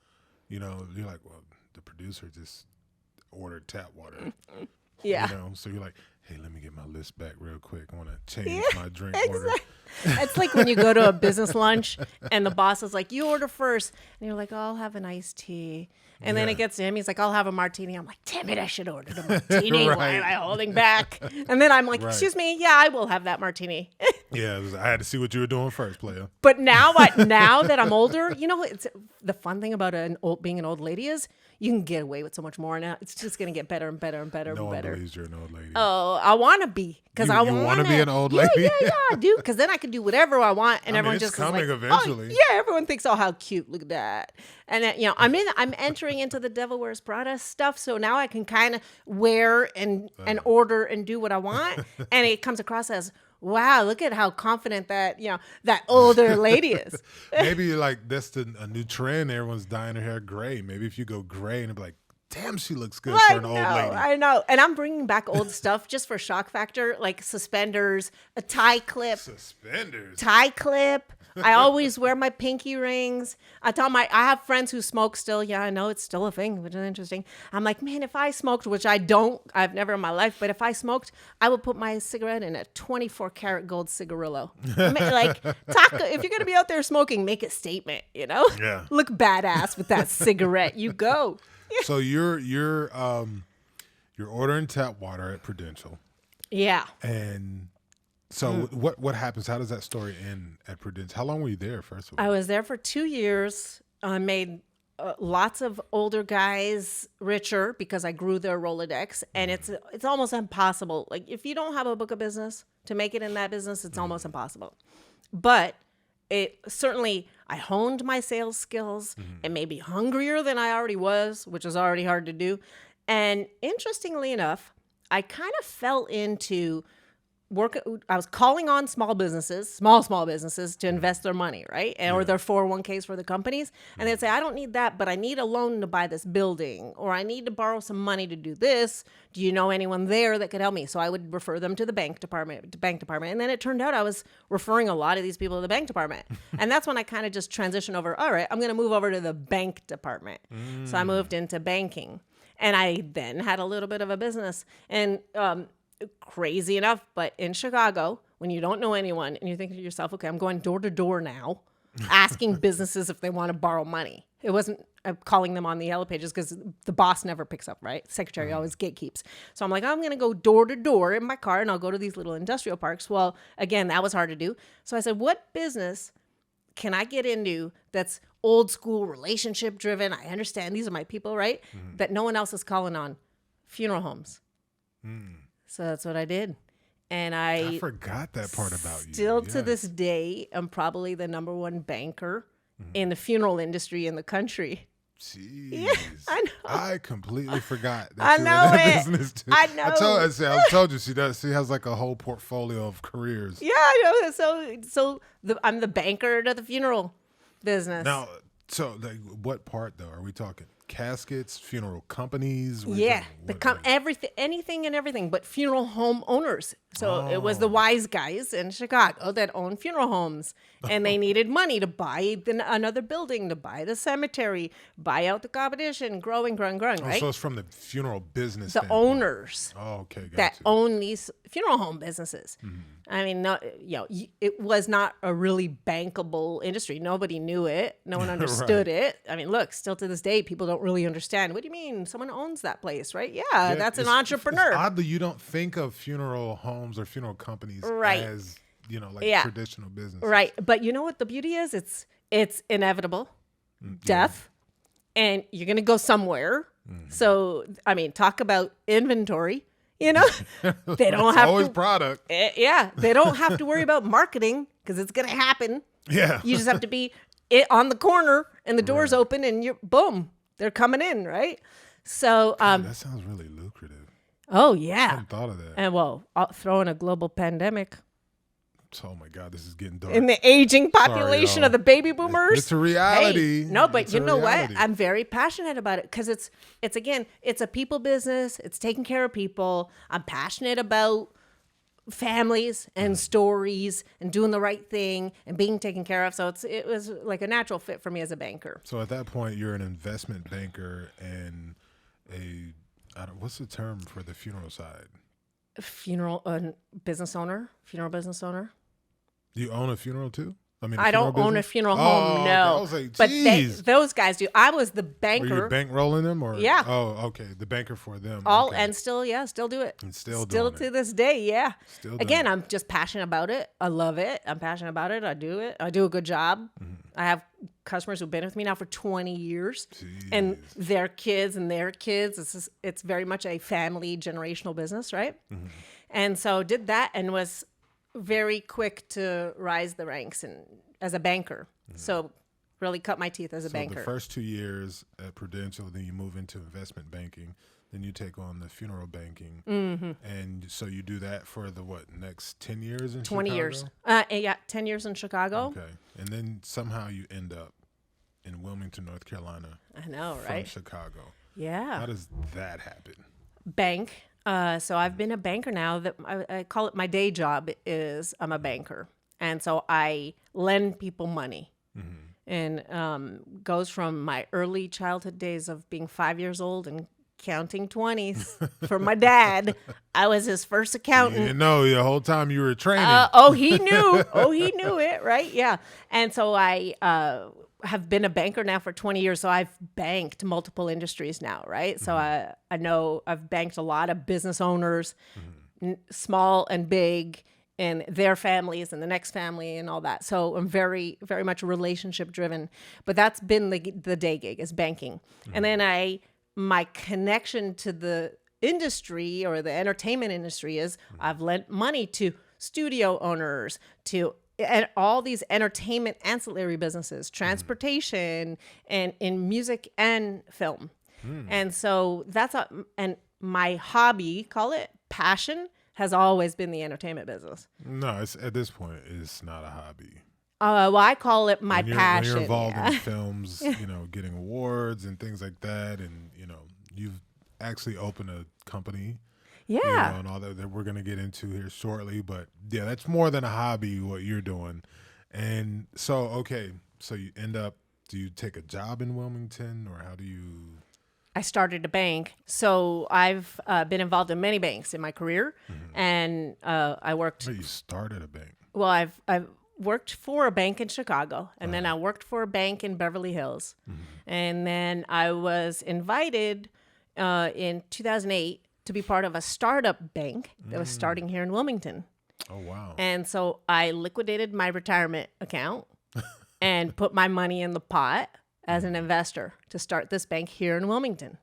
You're like, well, the producer just ordered tap water.
Yeah.
So you're like, hey, let me get my list back real quick. I want to change my drink order.
It's like when you go to a business lunch and the boss is like, you order first. And you're like, oh, I'll have an iced tea. And then it gets to him. He's like, I'll have a martini. I'm like, damn it, I should order the martini.
Right.
Why am I holding back? And then I'm like, excuse me. Yeah, I will have that martini.
Yeah, I had to see what you were doing first, player.
But now that I'm older, it's the fun thing about being an old lady is you can get away with so much more now. It's just going to get better and better and better and better.
No one believes you're an old lady.
Oh, I want to be. Because I want to
be an old lady?
Yeah, dude. Because then I can do whatever I want. And everyone just
coming
is like,
eventually.
Oh, yeah, everyone thinks, oh, how cute. Look at that. And then, I'm entering into the Devil Wears Prada stuff. So now I can kind of wear and order and do what I want. And it comes across as, wow, look at how confident that older lady is.
Maybe that's a new trend. Everyone's dyeing their hair gray. Maybe if you go gray and be like, damn, she looks good for an old lady.
I know. And I'm bringing back old stuff just for shock factor, like suspenders, a tie clip.
Suspenders?
Tie clip. I always wear my pinky rings. I have friends who smoke still. Yeah, I know it's still a thing, which is interesting. I'm like, man, if I smoked, which I don't, I've never in my life, but if I smoked, I would put my cigarette in a 24 karat gold cigarillo. Like, if you're going to be out there smoking, make a statement,
Yeah.
Look badass with that cigarette. You go.
So you're ordering tap water at Prudential.
Yeah.
And so what happens? How does that story end at Prudential? How long were you there, first of all?
I was there for 2 years. I made lots of older guys richer because I grew their Rolodex. And it's almost impossible. Like, if you don't have a book of business to make it in that business, it's almost impossible. But it certainly, I honed my sales skills and maybe hungrier than I already was, which is already hard to do. And interestingly enough, I kind of fell into I was calling on small businesses to invest their money, right? Or their 401ks for the companies. And they'd say, I don't need that, but I need a loan to buy this building, or I need to borrow some money to do this. Do you know anyone there that could help me? So I would refer them to the bank department. And then it turned out I was referring a lot of these people to the bank department. And that's when I kind of just transitioned over. All right, I'm going to move over to the bank department. So I moved into banking. And I then had a little bit of a business. And crazy enough, but in Chicago, when you don't know anyone and you think to yourself, okay, I'm going door to door now, asking businesses if they want to borrow money. It wasn't calling them on the yellow pages because the boss never picks up, right? Secretary always gatekeeps. So I'm like, I'm going to go door to door in my car and I'll go to these little industrial parks. Well, again, that was hard to do. So I said, what business can I get into that's old school, relationship driven? I understand these are my people, right? That no one else is calling on. Funeral homes. So that's what I did. And I
forgot that part about you.
Still to this day, I'm probably the number one banker in the funeral industry in the country.
Jeez.
Yeah, I know.
I completely forgot that
I
you
know
were in that
it.
business too.
I know.
I told you she has like a whole portfolio of careers.
Yeah, I know. I'm the banker to the funeral business.
Now, so like, what part though? Are we talking caskets, funeral companies?
Yeah, anything and everything, but funeral home owners. So it was the wise guys in Chicago that owned funeral homes, and they needed money to buy another building, to buy the cemetery, buy out the competition, growing, right?
So it's from the funeral business.
The owners.
Oh, okay,
that own these funeral home businesses. I mean, it was not a really bankable industry. Nobody knew it. No one understood it. I mean, look, still to this day, people don't really understand. What do you mean? Someone owns that place, right? Yeah, that's an entrepreneur.
It's oddly, you don't think of funeral homes or funeral companies as, traditional business.
Right. But you know what the beauty is? It's inevitable. Death. And you're going to go somewhere. So, I mean, talk about inventory. They don't have
always product.
They don't have to worry about marketing because it's going to happen.
Yeah.
You just have to be on the corner and the door's open and boom, they're coming in, right? So
that sounds really lucrative.
Oh yeah.
I hadn't thought of that.
And throw in a global pandemic.
Oh my God, this is getting dark.
In the aging population of the baby boomers.
It's a reality.
Hey, no, but you know what? I'm very passionate about it because it's a people business. It's taking care of people. I'm passionate about families and stories and doing the right thing and being taken care of. So it was like a natural fit for me as a banker.
So at that point, you're an investment banker and what's the term for the funeral side?
Funeral business owner. You
own a funeral too?
I don't own a funeral home, no.
I was like,
but those guys do. I was the banker.
Were you bankrolling them, or
yeah?
Oh, okay, the banker for them.
And still do it.
And still
to this day, yeah.
Again,
I'm just passionate about it. I love it. I'm passionate about it. I do it. I do a good job. I have customers who've been with me now for 20 years, and their kids and their kids. It's very much a family generational business, right? And so did that and was very quick to rise the ranks and as a banker. So really cut my teeth as a banker.
The first 2 years at Prudential, then you move into investment banking, then you take on the funeral banking. And so you do that for the next 10 years in
20
Chicago?
years. 10 years in Chicago.
Okay. And then somehow you end up in Wilmington, North Carolina.
I know, right?
From Chicago.
Yeah.
How does that happen?
Bank. So I've been a banker now. That I call it my day job is I'm a banker. And so I lend people money. And goes from my early childhood days of being 5 years old and counting 20s for my dad. I was his first
You
accountant.
didn't know the whole time you were training.
He knew. He knew it, right? Yeah. And so I have been a banker now for 20 years. So I've banked multiple industries now, right? So I know I've banked a lot of business owners, small and big, and their families and the next family and all that. So I'm very, very much relationship driven. But that's been the day gig is banking. And then my connection to the industry or the entertainment industry is I've lent money to studio owners, to and all these entertainment ancillary businesses, transportation, and in music and film. And so and my hobby, call it passion, has always been the entertainment business.
No, at this point, it's not a hobby.
Well, I call it my passion.
When you're involved in films, getting awards and things like that, and you've actually opened a company, and all that we're gonna get into here shortly. But yeah, that's more than a hobby what you're doing. And so, so you end up, do you take a job in Wilmington, or how do you?
I started a bank. So I've been involved in many banks in my career. And I worked.
You started a bank.
Well, I've worked for a bank in Chicago, and then I worked for a bank in Beverly Hills. And then I was invited in 2008 to be part of a startup bank that was starting here in Wilmington.
Oh, wow.
And so I liquidated my retirement account and put my money in the pot as an investor to start this bank here in Wilmington.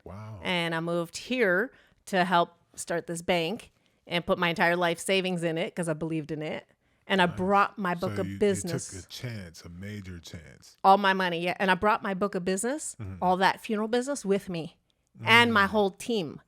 Wow.
And I moved here to help start this bank and put my entire life savings in it because I believed in it. And I brought my book of business.
You took a chance, a major chance.
All my money, yeah. And I brought my book of business, all that funeral business with me and my whole team.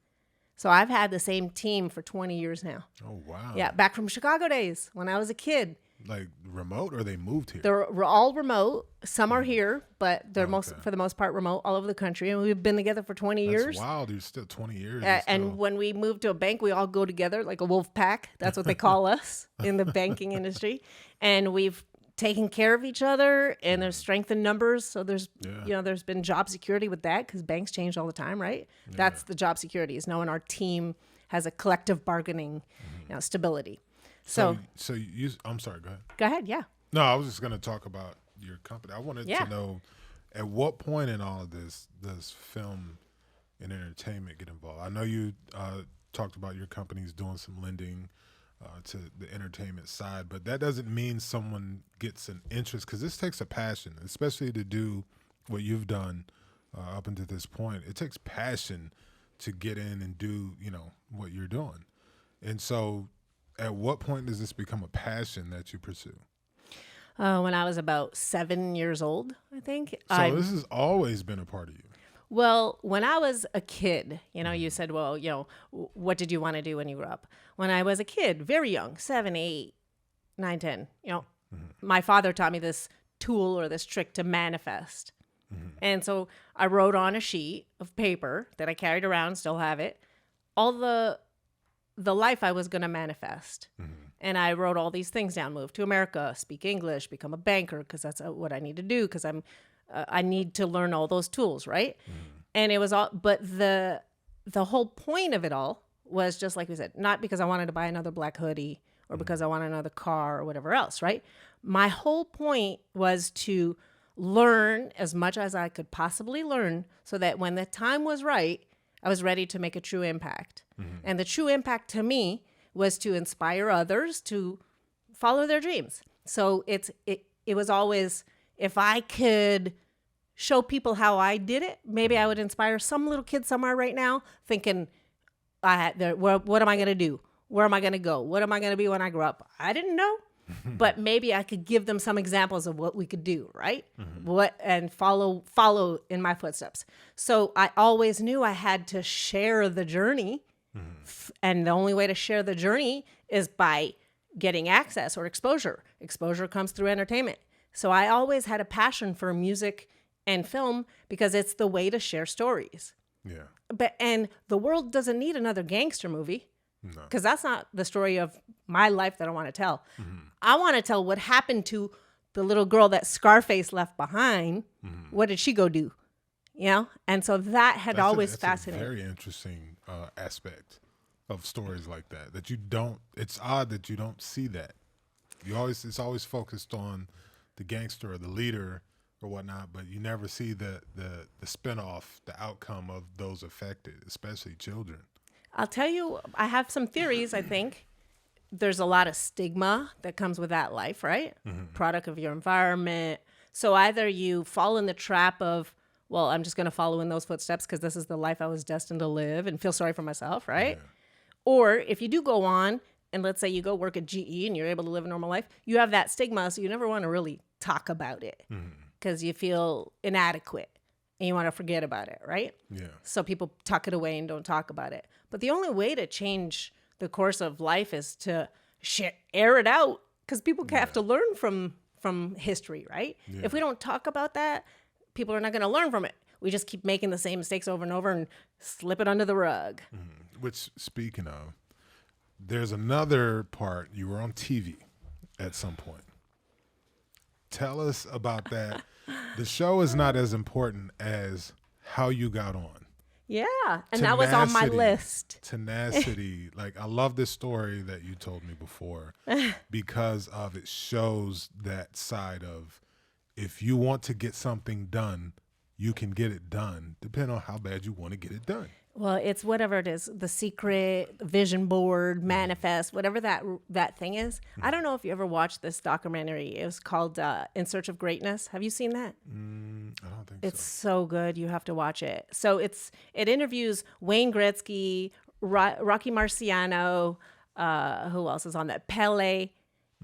So I've had the same team for 20 years now.
Oh, wow.
Yeah, back from Chicago days when I was a kid.
Like remote, or they moved here?
They're all remote. Some are here, but they're for the most part remote all over the country. And we've been together for 20 years.
That's wild. You're still 20 years.
And when we move to a bank, we all go together like a wolf pack. That's what they call us in the banking industry. And we've taken care of each other, and there's strength in numbers. So there's there's been job security with that because banks change all the time, right? Yeah. That's the job security, is knowing our team has a collective bargaining stability. So
I'm sorry, go ahead.
Go ahead, yeah.
No, I was just going to talk about your company. I wanted to know, at what point in all of this does film and entertainment get involved? I know you talked about your company's doing some lending to the entertainment side, but that doesn't mean someone gets an interest, because this takes a passion, especially to do what you've done up until this point. It takes passion to get in and do, what you're doing. And so at what point does this become a passion that you pursue?
When I was about 7 years old, I think.
So this has always been a part of you.
Well, when I was a kid, you said, well, what did you want to do when you grew up? When I was a kid, very young, 7, 8, 9, 10, my father taught me this tool or this trick to manifest. And so I wrote on a sheet of paper that I carried around, still have it, all the life I was going to manifest. And I wrote all these things down: move to America, speak English, become a banker, because that's what I need to do, because I need to learn all those tools, right? And it was all, but the whole point of it all was, just like we said, not because I wanted to buy another black hoodie or because I want another car or whatever else, right? My whole point was to learn as much as I could possibly learn, so that when the time was right, I was ready to make a true impact. And the true impact to me was to inspire others to follow their dreams. So it was always, if I could show people how I did it, maybe I would inspire some little kid somewhere right now thinking, what am I going to do? Where am I going to go? What am I going to be when I grow up? I didn't know. But maybe I could give them some examples of what we could do, right? And follow in my footsteps. So I always knew I had to share the journey. And the only way to share the journey is by getting access or exposure. Exposure comes through entertainment. So I always had a passion for music and film because it's the way to share stories.
Yeah.
And the world doesn't need another gangster movie.
No.
Because that's not the story of my life that I want to tell. I want to tell what happened to the little girl that Scarface left behind. What did she go do? You know? And so that had always fascinated me.
Very interesting aspect of stories like that. That you don't. It's odd that you don't see that. It's always focused on the gangster or the leader or whatnot, but you never see the spinoff, the outcome of those affected, especially children.
I'll tell you, I have some theories. I think there's a lot of stigma that comes with that life, right? Product of your environment. So either you fall in the trap of, well, I'm just going to follow in those footsteps because this is the life I was destined to live and feel sorry for myself, right?
Yeah.
Or if you do go on and let's say you go work at GE and you're able to live a normal life, you have that stigma, so you never want to really talk about it because you feel inadequate and you want to forget about it, right?
Yeah.
So people tuck it away and don't talk about it. But the only way to change the course of life is to air it out because people have to learn from history, right?
Yeah.
If we don't talk about that, people are not going to learn from it. We just keep making the same mistakes over and over and slip it under the rug.
Which, speaking of, there's another part. You were on TV at some point. Tell us about that. The show is not as important as how you got on.
Yeah, and that was on my list.
Tenacity. Like, I love this story that you told me before because of it shows that side of if you want to get something done, you can get it done, depending on how bad you want to get it done.
Well, it's whatever it is, the secret, vision board, manifest, whatever that thing is. I don't know if you ever watched this documentary. It was called In Search of Greatness. Have you seen that?
I don't think
It's
so.
so good. You have to watch it. So it interviews Wayne Gretzky, Rocky Marciano, who else is on that? Pele.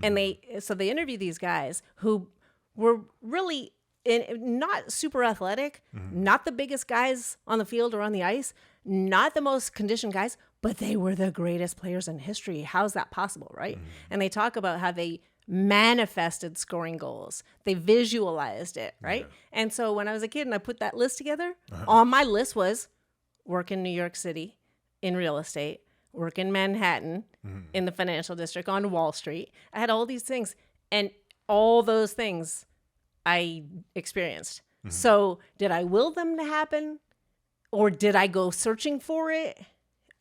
And they interview these guys who were really not super athletic, not the biggest guys on the field or on the ice, not the most conditioned guys, but they were the greatest players in history. How's that possible, right? And they talk about how they manifested scoring goals. They visualized it, right? Yeah. And so when I was a kid and I put that list together, on my list was work in New York City in real estate, work in Manhattan in the financial district on Wall Street. I had all these things, and all those things I experienced. So did I will them to happen, or did I go searching for it,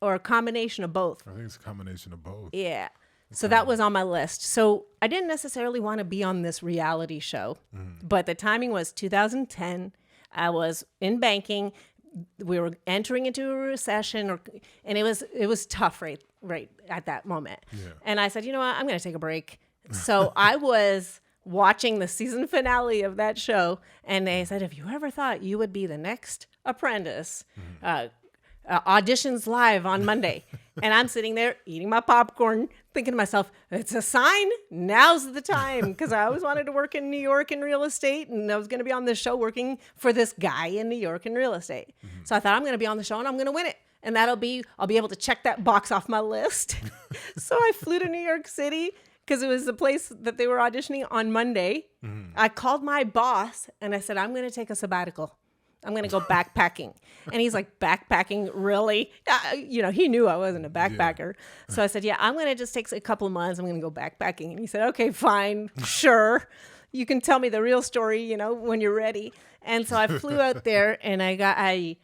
or a combination of both?
I think it's a combination of both.
Yeah. So that was on my list. So I didn't necessarily want to be on this reality show, but the timing was 2010. I was in banking. We were entering into a recession, and it was tough right at that moment. Yeah. And I said, you know what, I'm going to take a break. So I was watching the season finale of that show, and they said, have you ever thought you would be the next Apprentice? Auditions live on Monday. And I'm sitting there eating my popcorn, thinking to myself, it's a sign. Now's the time. Because I always wanted to work in New York in real estate. And I was going to be on this show working for this guy in New York in real estate. So I thought, I'm going to be on the show and I'm going to win it. And I'll be able to check that box off my list. So I flew to New York City because it was the place that they were auditioning on Monday. I called my boss and I said, I'm going to take a sabbatical. I'm going to go backpacking. And he's like, backpacking? Really? He knew I wasn't a backpacker. Yeah. So I said, yeah, I'm going to just take a couple of months. I'm going to go backpacking. And he said, okay, fine, sure. You can tell me the real story, when you're ready. And so I flew out there and I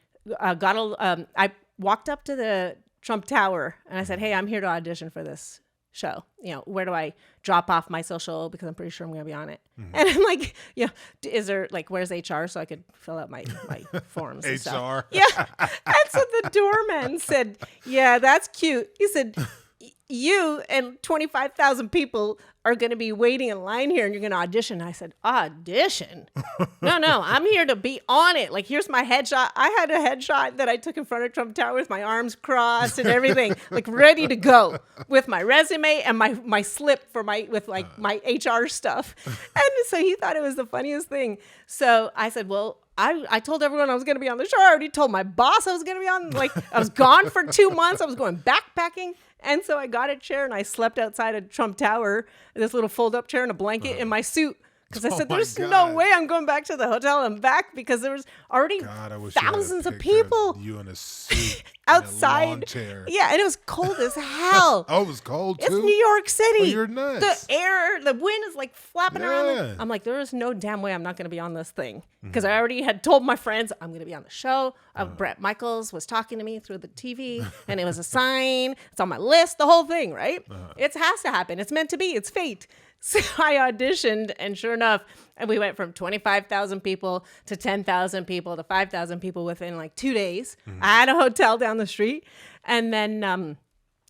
walked up to the Trump Tower and I said, hey, I'm here to audition for this show. Where do I drop off my social, because I'm pretty sure I'm going to be on it. And I'm like, is there where's HR so I could fill out my forms and stuff. Yeah. And so the doorman said, yeah, that's cute. He said, you and 25,000 people are going to be waiting in line here and you're going to audition. I said, audition? No, I'm here to be on it. Like, here's my headshot. I had a headshot that I took in front of Trump Tower with my arms crossed and everything, like ready to go with my resume and my slip for my HR stuff. And so he thought it was the funniest thing. So I said, well, I told everyone I was going to be on the show. I already told my boss I was going to be on. I was gone for 2 months. I was going backpacking. And so I got a chair and I slept outside of Trump Tower, this little fold-up chair and a blanket in my suit, Because I
Oh
said,
my
there's no
God.
way I'm going back to the hotel and back, because there was already
God, I wish you had a
thousands of
picture
people
you in a suit
outside.
in a lawn chair.
Yeah, and it was cold as hell.
Oh, it was cold
It's
too.
New York City.
Oh, you're nuts.
The wind is like flapping around.
Yeah.
I'm like, there is no damn way I'm not going to be on this thing, because I already had told my friends I'm going to be on the show. Brett Michaels was talking to me through the TV, and it was a sign. It's on my list, the whole thing, right? It has to happen. It's meant to be. It's fate. So I auditioned, and sure enough, and we went from 25,000 people to 10,000 people to 5,000 people within like 2 days. I had a hotel down the street, and then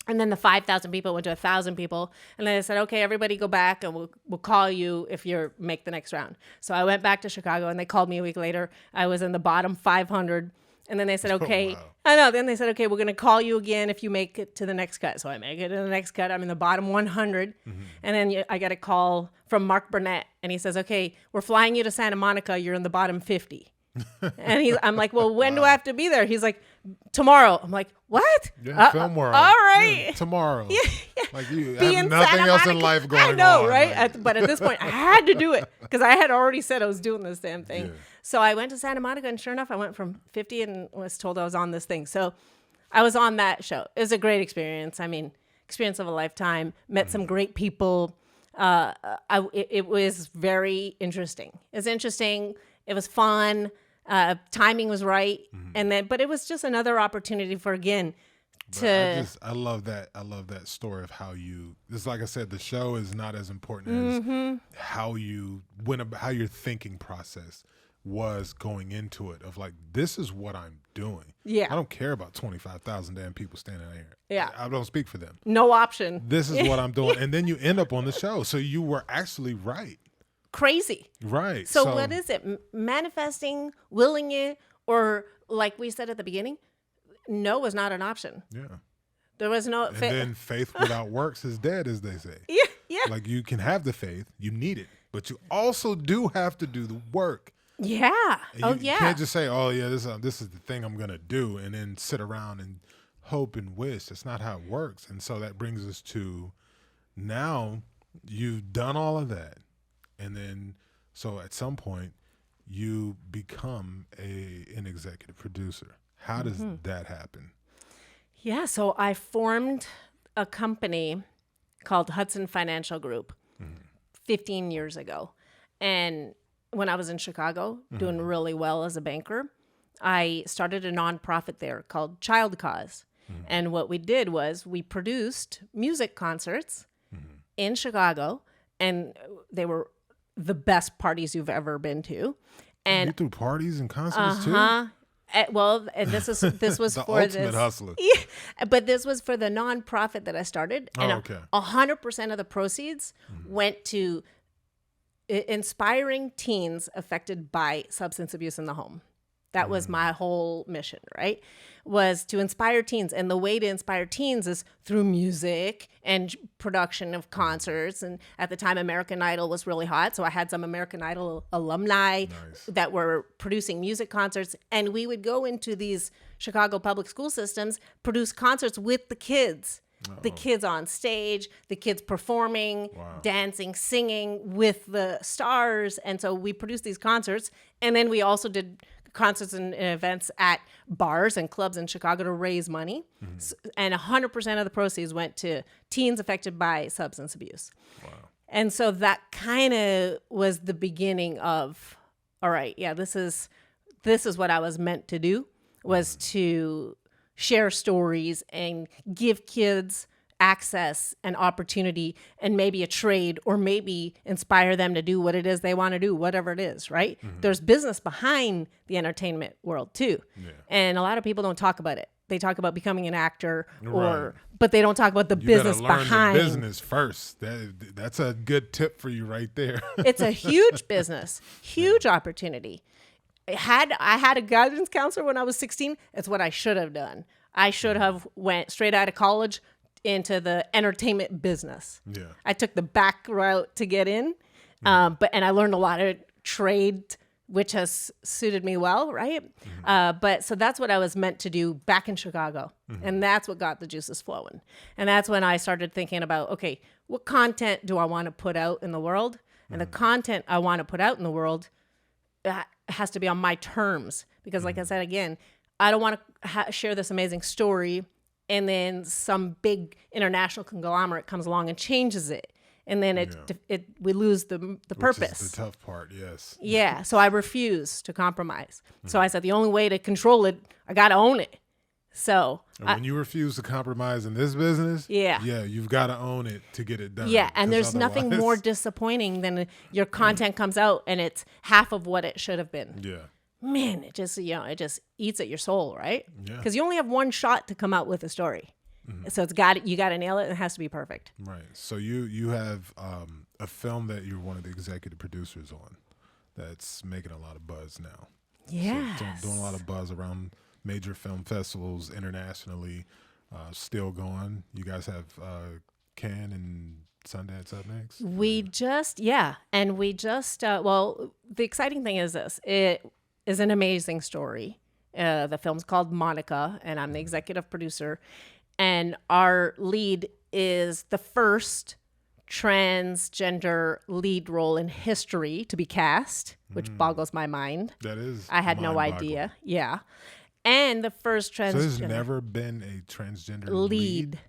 the 5,000 people went to 1,000 people. And then they said, okay, everybody go back, and we'll call you if you make the next round. So I went back to Chicago, and they called me a week later. I was in the bottom 500. And then they said, okay,
wow.
I know. Then they said, okay, we're going to call you again if you make it to the next cut. So I make it to the next cut. I'm in the bottom 100. And then I got a call from Mark Burnett, and he says, okay, we're flying you to Santa Monica. You're in the bottom 50. And I'm like, well, when do I have to be there? He's like, tomorrow. I'm like, what?
Yeah, film world.
All right.
Yeah, tomorrow.
Yeah.
Like you
Be
have
in
nothing
Santa
else in
Monica.
life going on.
I know, right?
Like,
But at this point, I had to do it, because I had already said I was doing this damn thing.
Yeah.
So I went to Santa Monica, and sure enough, I went from 50 and was told I was on this thing. So I was on that show. It was a great experience. I mean, experience of a lifetime. Met some great people. It was very interesting. It was interesting. It was fun. Timing was right. But it was just another opportunity for, again,
I love that. I love that story of how you. Just like I said, the show is not as important as how your thinking process was going into it. Of like, this is what I'm doing.
Yeah.
I don't care about 25,000 damn people standing there.
Yeah.
I don't speak for them.
no option.
This is what I'm doing, and then you end up on the show. So you were actually right.
Crazy.
Right.
So what is it? Manifesting, willing it, or like we said at the beginning, no was not an option.
Yeah.
There was no
And then faith without works is dead, as they say.
yeah.
Like, you can have the faith, you need it, but you also do have to do the work.
Yeah.
And you can't just say, "Oh yeah, this is the thing I'm gonna do," and then sit around and hope and wish. That's not how it works. And so that brings us to now. You've done all of that, and then so at some point you become an executive producer. How does that happen?
Yeah. So I formed a company called Hudson Financial Group 15 years ago, and when I was in Chicago doing really well as a banker, I started a nonprofit there called Child Cause. And what we did was we produced music concerts in Chicago, and they were the best parties you've ever been to. And
You threw parties and concerts too?
And this was
The
for
ultimate
this.
hustler.
Yeah, but this was for the nonprofit that I started, and
okay.
100% of the proceeds went to inspiring teens affected by substance abuse in the home. That was my whole mission, right? Was to inspire teens. And the way to inspire teens is through music and production of concerts. And at the time, American Idol was really hot. So I had some American Idol alumni that were producing music concerts. And we would go into these Chicago public school systems, produce concerts with the kids. The kids on stage, the kids performing, dancing, singing with the stars. And so we produced these concerts. And then we also did concerts and events at bars and clubs in Chicago to raise money. And 100% of the proceeds went to teens affected by substance abuse. Wow. And so that kind of was the beginning of, all right, yeah, this is what I was meant to do, was to share stories and give kids access and opportunity and maybe a trade, or maybe inspire them to do what it is they want to do, whatever it is, right? There's business behind the entertainment world too. Yeah. And a lot of people don't talk about it. They talk about becoming an actor, but they don't talk about the business behind.
The business first. That's a good tip for you right there.
It's a huge business, huge opportunity. I had a guidance counselor when I was 16. It's what I should have done. I should have went straight out of college into the entertainment business. Yeah. I took the back route to get in, and I learned a lot of trade, which has suited me well, right? But so that's what I was meant to do back in Chicago, and that's what got the juices flowing. And that's when I started thinking about, okay, what content do I want to put out in the world? And the content I want to put out in the world has to be on my terms. Because like I said, again, I don't want to share this amazing story and then some big international conglomerate comes along and changes it. And then we lose the purpose.
Which is the tough part, yes.
Yeah, so I refuse to compromise. So I said the only way to control it, I got to own it. So
when you refuse to compromise in this business, you've got to own it to get it done.
Yeah, and there's nothing more disappointing than your content comes out and it's half of what it should have been.
Yeah.
Man, it just eats at your soul, right?
Yeah.
Because you only have one shot to come out with a story. So you got to nail it and it has to be perfect.
Right. So you have a film that you're one of the executive producers on that's making a lot of buzz now.
Yeah.
So doing a lot of buzz around major film festivals internationally, still going. You guys have Cannes and Sundance up next? The exciting thing is this. It is an amazing story. The film's called Monica, and I'm the executive producer. And our lead is the first transgender lead role in history to be cast, which boggles my mind. That is.
I had no idea. Yeah. And the first transgender.
So there's never been a transgender lead?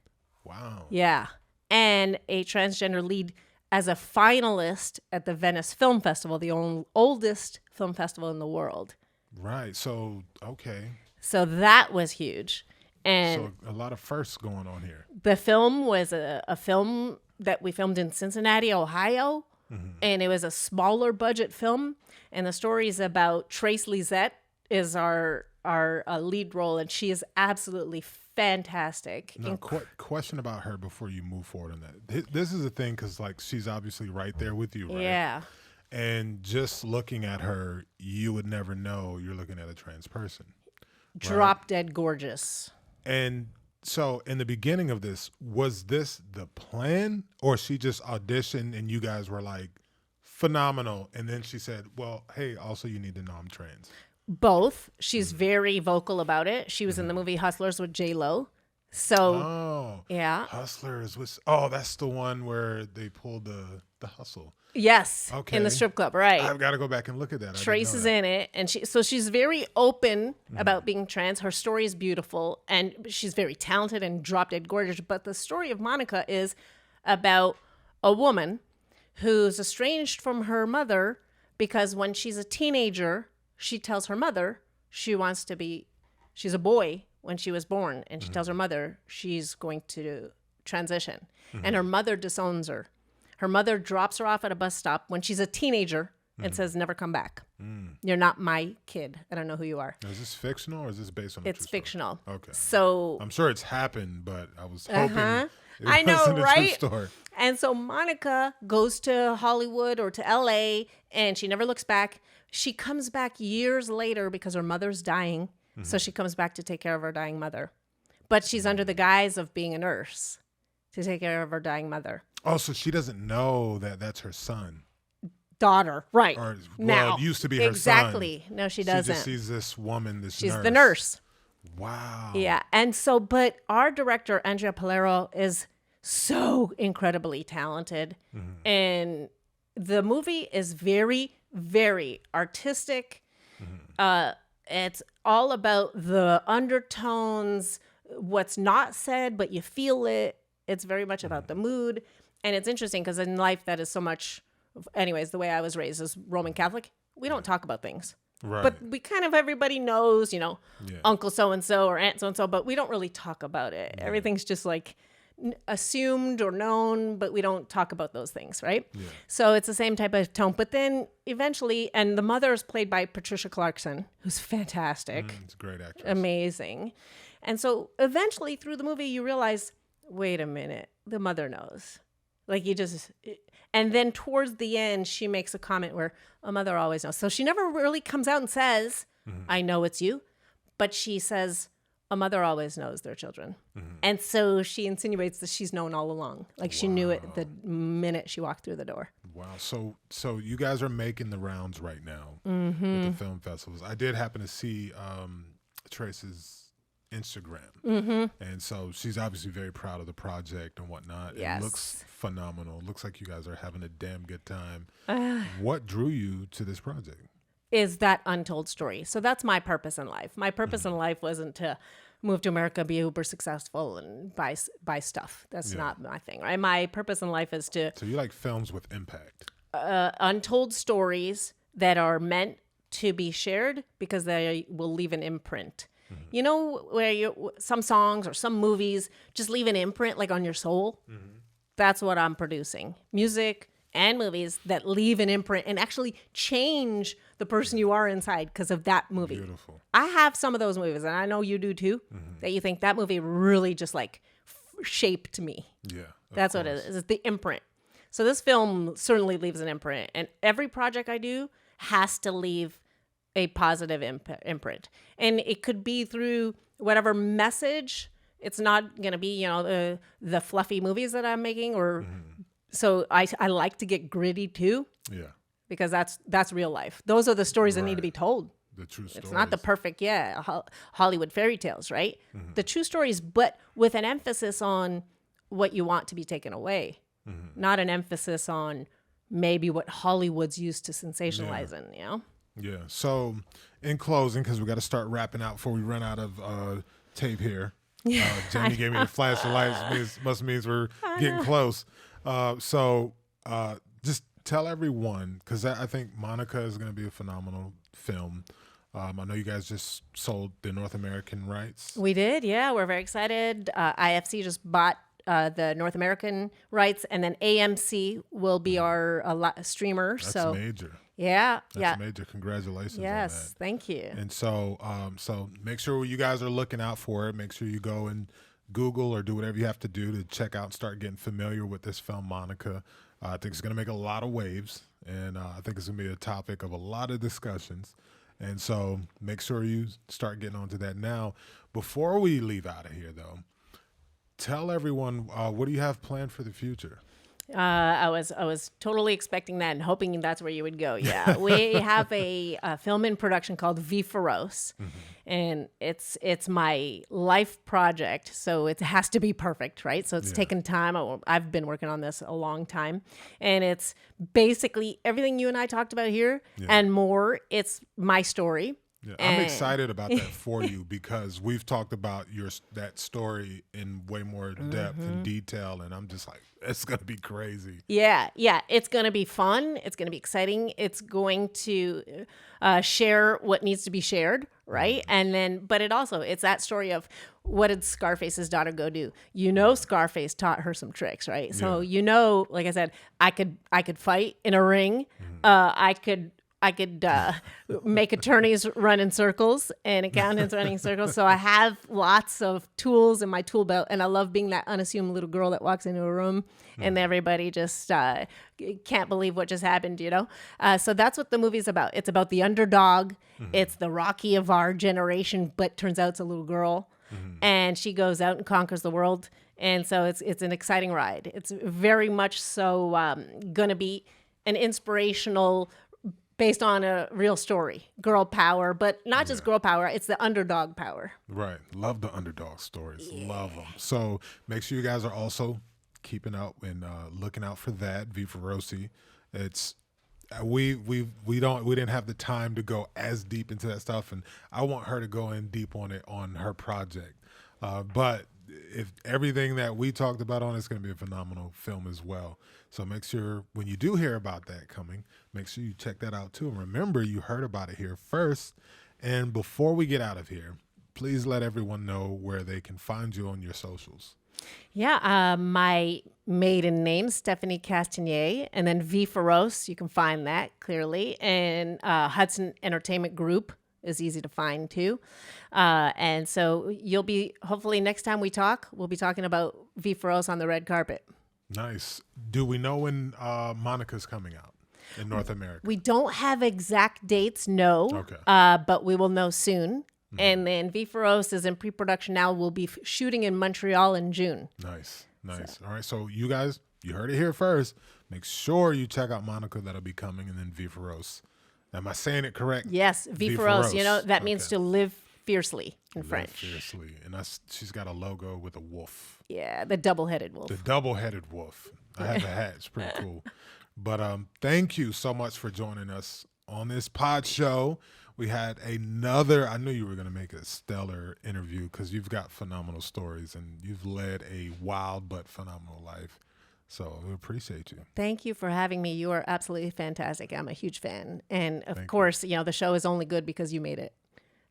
Wow.
Yeah. And a transgender lead as a finalist at the Venice Film Festival, the oldest film festival in the world.
Right. So, okay.
So that was huge. And
so a lot of firsts going on here.
The film was a film that we filmed in Cincinnati, Ohio. And it was a smaller budget film. And the story is about Trace Lizette is our lead role. And she is absolutely fantastic.
Now, question about her before you move forward on that. This is the thing, because like she's obviously right there with you, right?
Yeah.
And just looking at her, you would never know you're looking at a trans person.
Drop dead gorgeous.
And so in the beginning of this, was this the plan, or she just auditioned and you guys were like, phenomenal, and then she said, well, hey, also you need to know I'm trans?
Both. She's very vocal about it. She was in the movie Hustlers with J-Lo. So, yeah.
Hustlers. That's the one where they pulled the hustle.
Yes.
Okay.
In the strip club, right.
I've got to go back and look at that.
Trace is in it. And she's very open about being trans. Her story is beautiful. And she's very talented and drop dead gorgeous. But the story of Monica is about a woman who's estranged from her mother because when she's a teenager, she tells her mother she's a boy when she was born. And she tells her mother she's going to transition. And her mother disowns her. Her mother drops her off at a bus stop when she's a teenager and says, never come back. You're not my kid. I don't know who you are.
Is this fictional or is this based on a true story?
Fictional.
Okay.
So
I'm sure it's happened, but I was hoping it
I know,
wasn't a
right?
true story.
And so Monica goes to Hollywood or to LA and she never looks back. She comes back years later because her mother's dying. So she comes back to take care of her dying mother. But she's under the guise of being a nurse to take care of her dying mother.
Oh, so she doesn't know that that's her son.
Daughter, right.
Or,
now.
It used to be her son.
Exactly. No, she doesn't.
She just sees this woman,
She's
nurse.
the nurse.
Wow.
Yeah. And so, but our director, Andrea Palero, is so incredibly talented. And the movie is very, very artistic. It's all about the undertones, what's not said, but you feel it. It's very much about the mood. And it's interesting because in life that is so much, anyways, the way I was raised as Roman Catholic, we don't talk about things.
Right.
But we kind of, everybody knows, Uncle so-and-so or Aunt so-and-so, but we don't really talk about it. Yeah. Everything's just like assumed or known, but we don't talk about those things, right? Yeah. So it's the same type of tone. But then eventually, and the mother is played by Patricia Clarkson, who's fantastic.
It's a great actress.
Amazing. And so eventually through the movie, you realize, wait a minute, the mother knows. Like and then towards the end, she makes a comment where a mother always knows. So she never really comes out and says, I know it's you, but she says, a mother always knows their children. And so she insinuates that she's known all along. Like she knew it the minute she walked through the door.
Wow. So you guys are making the rounds right now with the film festivals. I did happen to see Trace's Instagram. And so she's obviously very proud of the project and whatnot.
Yes.
It looks phenomenal. Looks like you guys are having a damn good time. What drew you to this project?
Is that untold story. So that's my purpose in life. My purpose in life wasn't to move to America, be uber successful, and buy stuff. That's not my thing, right? My purpose in life is to
So you like films with impact.
Untold stories that are meant to be shared because they will leave an imprint. You know, where some songs or some movies just leave an imprint like on your soul? That's what I'm producing. Music and movies that leave an imprint and actually change the person you are inside because of that movie.
Beautiful.
I have some of those movies, and I know you do too, that you think that movie really just like shaped me.
Yeah.
That's what it is. It's the imprint. So this film certainly leaves an imprint, and every project I do has to leave a positive imprint. And it could be through whatever message. It's not going to be, the fluffy movies that I'm making, or so I like to get gritty too.
Yeah.
Because that's real life. Those are the stories that need to be told.
The true stories.
It's not the perfect, Hollywood fairy tales, right? The true stories, but with an emphasis on what you want to be taken away, not an emphasis on maybe what Hollywood's used to sensationalize in,
Yeah. So in closing, because we got to start wrapping out before we run out of tape here. Jamie gave me the flash of lights. Must means we're getting close. So just tell everyone, because I think Monica is going to be a phenomenal film. I know you guys just sold the North American rights.
We did, yeah. We're very excited. IFC just bought the North American rights, and then AMC will be our streamer.
That's major.
Yeah,
That's major. Congratulations on that.
Yes, thank you.
And so, so make sure you guys are looking out for it. Make sure you go and Google or do whatever you have to do to check out and start getting familiar with this film, Monica. I think it's going to make a lot of waves, and I think it's going to be a topic of a lot of discussions. And so make sure you start getting onto that now. Before we leave out of here, though, tell everyone, what do you have planned for the future?
I was totally expecting that and hoping that's where you would go. Yeah, we have a film in production called V Feroce, and it's my life project. So it has to be perfect, right? So it's taken time. I've been working on this a long time, and it's basically everything you and I talked about here and more. It's my story.
Yeah, I'm excited about that for you because we've talked about that story in way more depth and detail, and I'm just like, it's going to be crazy.
Yeah, it's going to be fun. It's going to be exciting. It's going to share what needs to be shared, right? And then, but it's that story of what did Scarface's daughter go do? Scarface taught her some tricks, right? So like I said, I could fight in a ring. I could make attorneys run in circles and accountants running in circles. So I have lots of tools in my tool belt, and I love being that unassuming little girl that walks into a room and everybody just can't believe what just happened, So that's what the movie's about. It's about the underdog. It's the Rocky of our generation, but turns out it's a little girl. And she goes out and conquers the world. And so it's an exciting ride. It's very much so going to be an inspirational based on a real story, girl power, but not just girl power, it's the underdog power.
Right. Love the underdog stories. Love them. So make sure you guys are also keeping out and looking out for that, V Feroce. It's we didn't have the time to go as deep into that stuff, and I want her to go in deep on it on her project. But if everything that we talked about on it's going to be a phenomenal film as well. So make sure when you do hear about that coming, make sure you check that out too. And remember, you heard about it here first. And before we get out of here, please let everyone know where they can find you on your socials.
Yeah, my maiden name, Stephanie Castanier, and then V Feroce, you can find that clearly. And Hudson Entertainment Group is easy to find too. And so you'll be, hopefully next time we talk, we'll be talking about V Feroce on the red carpet.
Nice. Do we know when Monica's coming out in North America?
We don't have exact dates, no.
Okay.
But we will know soon. And then V Feroce is in pre-production now. We'll be shooting in Montreal in June.
Nice. All right. So you guys, you heard it here first. Make sure you check out Monica. That'll be coming. And then V Feroce. Am I saying it correct?
Yes, V Feroce. That means to live fiercely in
Live
French.
fiercely. And she's got a logo with a wolf.
Yeah, the double-headed wolf.
The double-headed wolf. I have the hat. It's pretty cool. But thank you so much for joining us on this pod show. We had another, I knew you were going to make a stellar interview because you've got phenomenal stories and you've led a wild but phenomenal life. So we appreciate you.
Thank you for having me. You are absolutely fantastic. I'm a huge fan. And of course, the show is only good because you made it.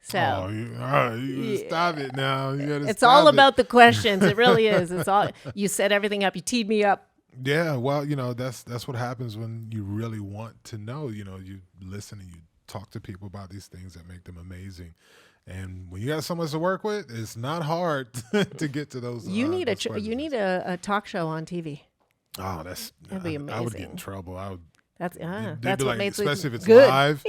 So
you stop it now.
It's all about the questions. It really is. It's all, you set everything up. You teed me up.
Yeah, well, that's what happens when you really want to know. You listen and you talk to people about these things that make them amazing. And when you got so much to work with, it's not hard to get to those.
You need a talk show on TV.
Oh, that'd be amazing. I would get in trouble.
That's
what
like,
makes especially if it's
good.
live.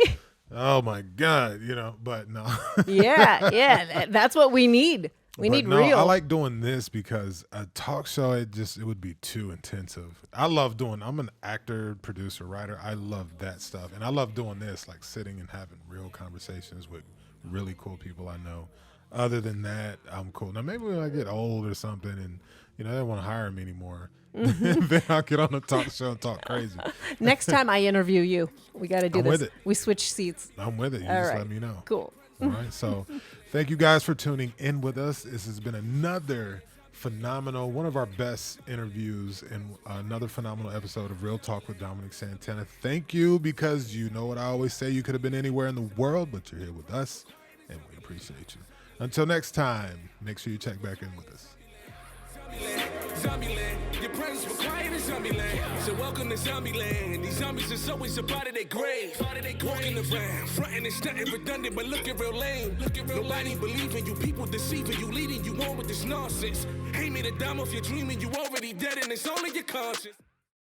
Oh my God, but no.
yeah, that's what we need. We need real.
I like doing this because a talk show, it would be too intensive. I'm an actor, producer, writer. I love that stuff. And I love doing this, like sitting and having real conversations with really cool people I know. Other than that, I'm cool. Now, maybe when I get old or something and, they don't want to hire me anymore, then I'll get on a talk show and talk crazy.
Next time I interview you, we got to do this.
With it.
We switch seats.
I'm with it. You
All
just
right.
let me know.
Cool.
All right. So thank you guys for tuning in with us. This has been another phenomenal, one of our best interviews and another phenomenal episode of Real Talk with Dominic Santana. Thank you, because you know what I always say, you could have been anywhere in the world, but you're here with us, and we appreciate you. Until next time, make sure you check back in with us.
Zombieland, your presence required in Zombieland. So welcome to Zombieland. These zombies is always a part of their grave. Walking around, fronting and stunting, redundant, but looking real lame. Nobody believing you, people deceiving you, leading you on with this nonsense. Hate me to dime off your dreaming, you already dead and it's only your conscience.